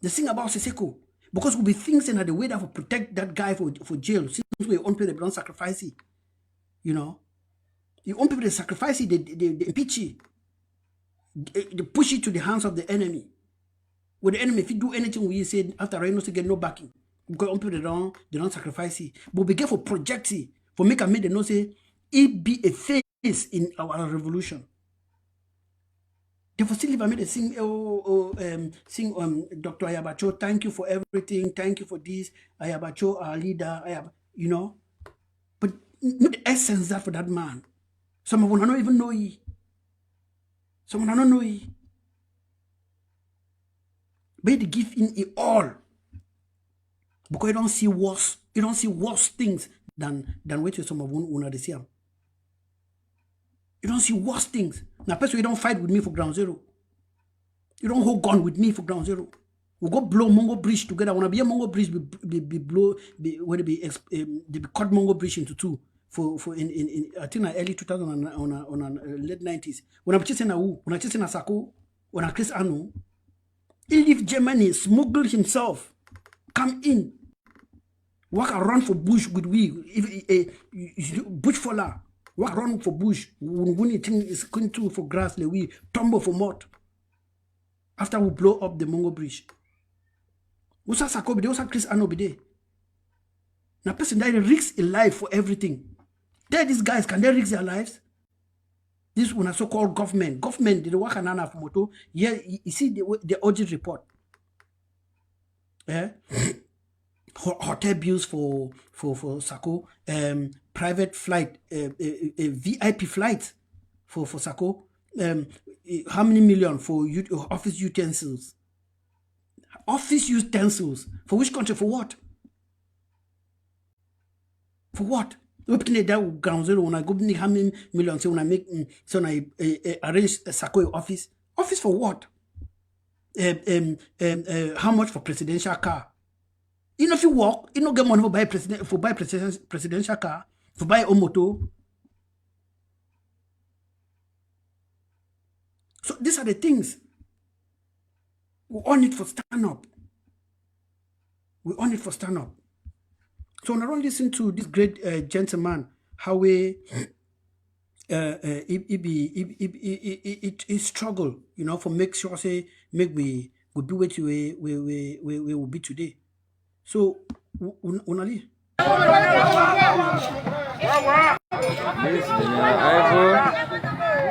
They sing about Seseko. Because we'll be thinking that the way that will protect that guy for jail. Since we own people, they don't sacrifice it. You know? You own people, they sacrifice it, they impeach it. They push it to the hands of the enemy. With the enemy, if you do anything we say after I not to get no backing. Because on people they don't sacrifice it. But be careful project it. For make a made they know say it be a phase in our revolution. Therefore, still if I made a sing Dr. Ayabacho, thank you for everything, thank you for this. Ayabacho, our leader, you know. But not the essence that for that man. Some of them don't even know he. Some of them don't know he. But they give in it all. Because you don't see worse things than what some of them they see. You don't see worse things. Now, person, you don't fight with me for ground zero. You don't hold gun with me for ground zero. We go blow Mongo Bridge together. When I be a Mongo Bridge, be blow, they be cut Mongo Bridge into two. For in I think in early 2000 on late 90s. When I'm chasing when I chasing a Sako, when I Chris Anu, he leave Germany, smuggle himself, come in, walk around for bush with we, bush faller. Walk around for bush. When thing is going to for grass, we tumble for mud. After we blow up the Mongo Bridge. Usa Sakobi, Usa Chris Anobide. Now, person that risks a life for everything. Tell these guys, can they risk their lives? This one, a so-called government. Government did work another for moto. Yeah, you see the audit report. Hotel bills for Sako, private flight, VIP flight for Sako, how many million for office utensils? Office utensils for which country? For what? For what? Opening that ground zero when I go how many million? So when I make so when I arrange a Sako office for what? How much for presidential car? You know, if you walk, you don't get money for buy presidential car, for buy a motor. So these are the things. We all need for stand up. We all need for stand up. So when I don't listen to this great gentleman, how he struggle, you know, for make sure say make we be what we will be today. So, Unali. This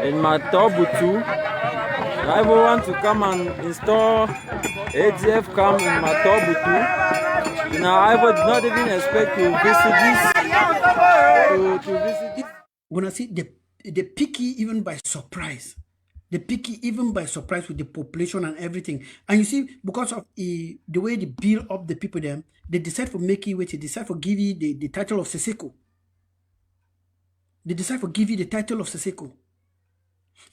in my Tobutu. I want to come and install ATF cam in my Tobutu. I would not even expect to visit this. When I see the picky even by surprise. They pick it even by surprise with the population and everything. And you see, because of the way they build up the people there, they decide for making way, they decide for give you the title of Seseko. They decide for give you the title of Seseko.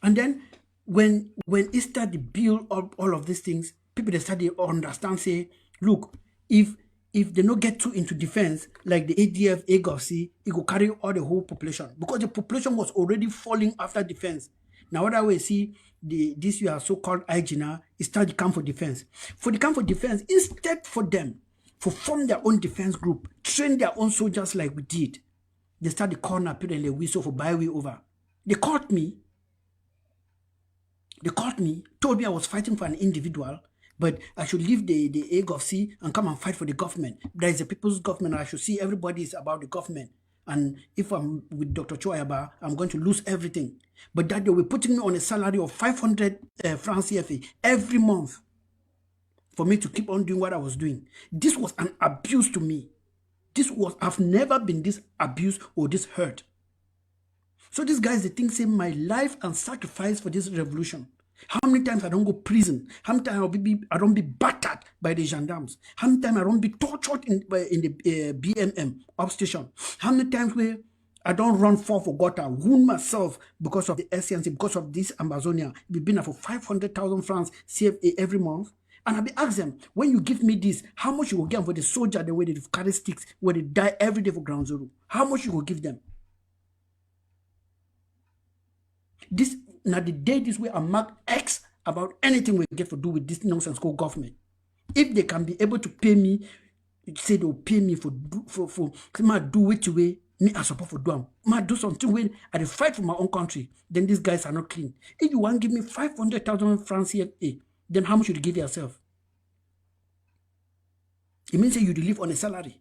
And then when it start to build up all of these things, people they start to understand, say, look, if they don't get too into defense, like the ADF, AGOC, it will carry all the whole population. Because the population was already falling after defense. Now, what I will see, this year so-called IGNA, is start to come for defense. For the come for defense, instead for them, for form their own defense group, train their own soldiers like we did, they start the corner, put in the whistle for byway over. They caught me, told me I was fighting for an individual, but I should leave the AGOC and come and fight for the government. There is a people's government, and I should see everybody is about the government. And if I'm with Dr. Choyaba, I'm going to lose everything. But that they were putting me on a salary of 500 francs CFA every month for me to keep on doing what I was doing. This was an abuse to me. I've never been this abused or this hurt. So these guys, they think, say, my life and sacrifice for this revolution. How many times I don't go prison? How many times I don't be battered by the gendarmes? How many times I don't be tortured in the BMM upstation? How many times where I don't run for gutter, wound myself because of the SCNC, because of this Amazonia? We've been there for 500,000 francs CFA every month. And I'll be asking them, when you give me this, how much you will get for the soldier, the way they carry sticks, where they die every day for ground zero? How much you will give them? This now the day this way I mark X about anything we get to do with this nonsense called government. If they can be able to pay me, say they'll pay me for do which way me I support for do them. Do something when I fight for my own country, then these guys are not clean. If you want to give me 500,000 francs CFA, then how much should you give yourself? It means that you live on a salary.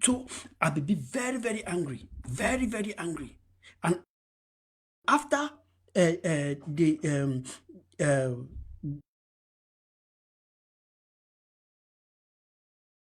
So I will be very, very angry, very, very angry. And after the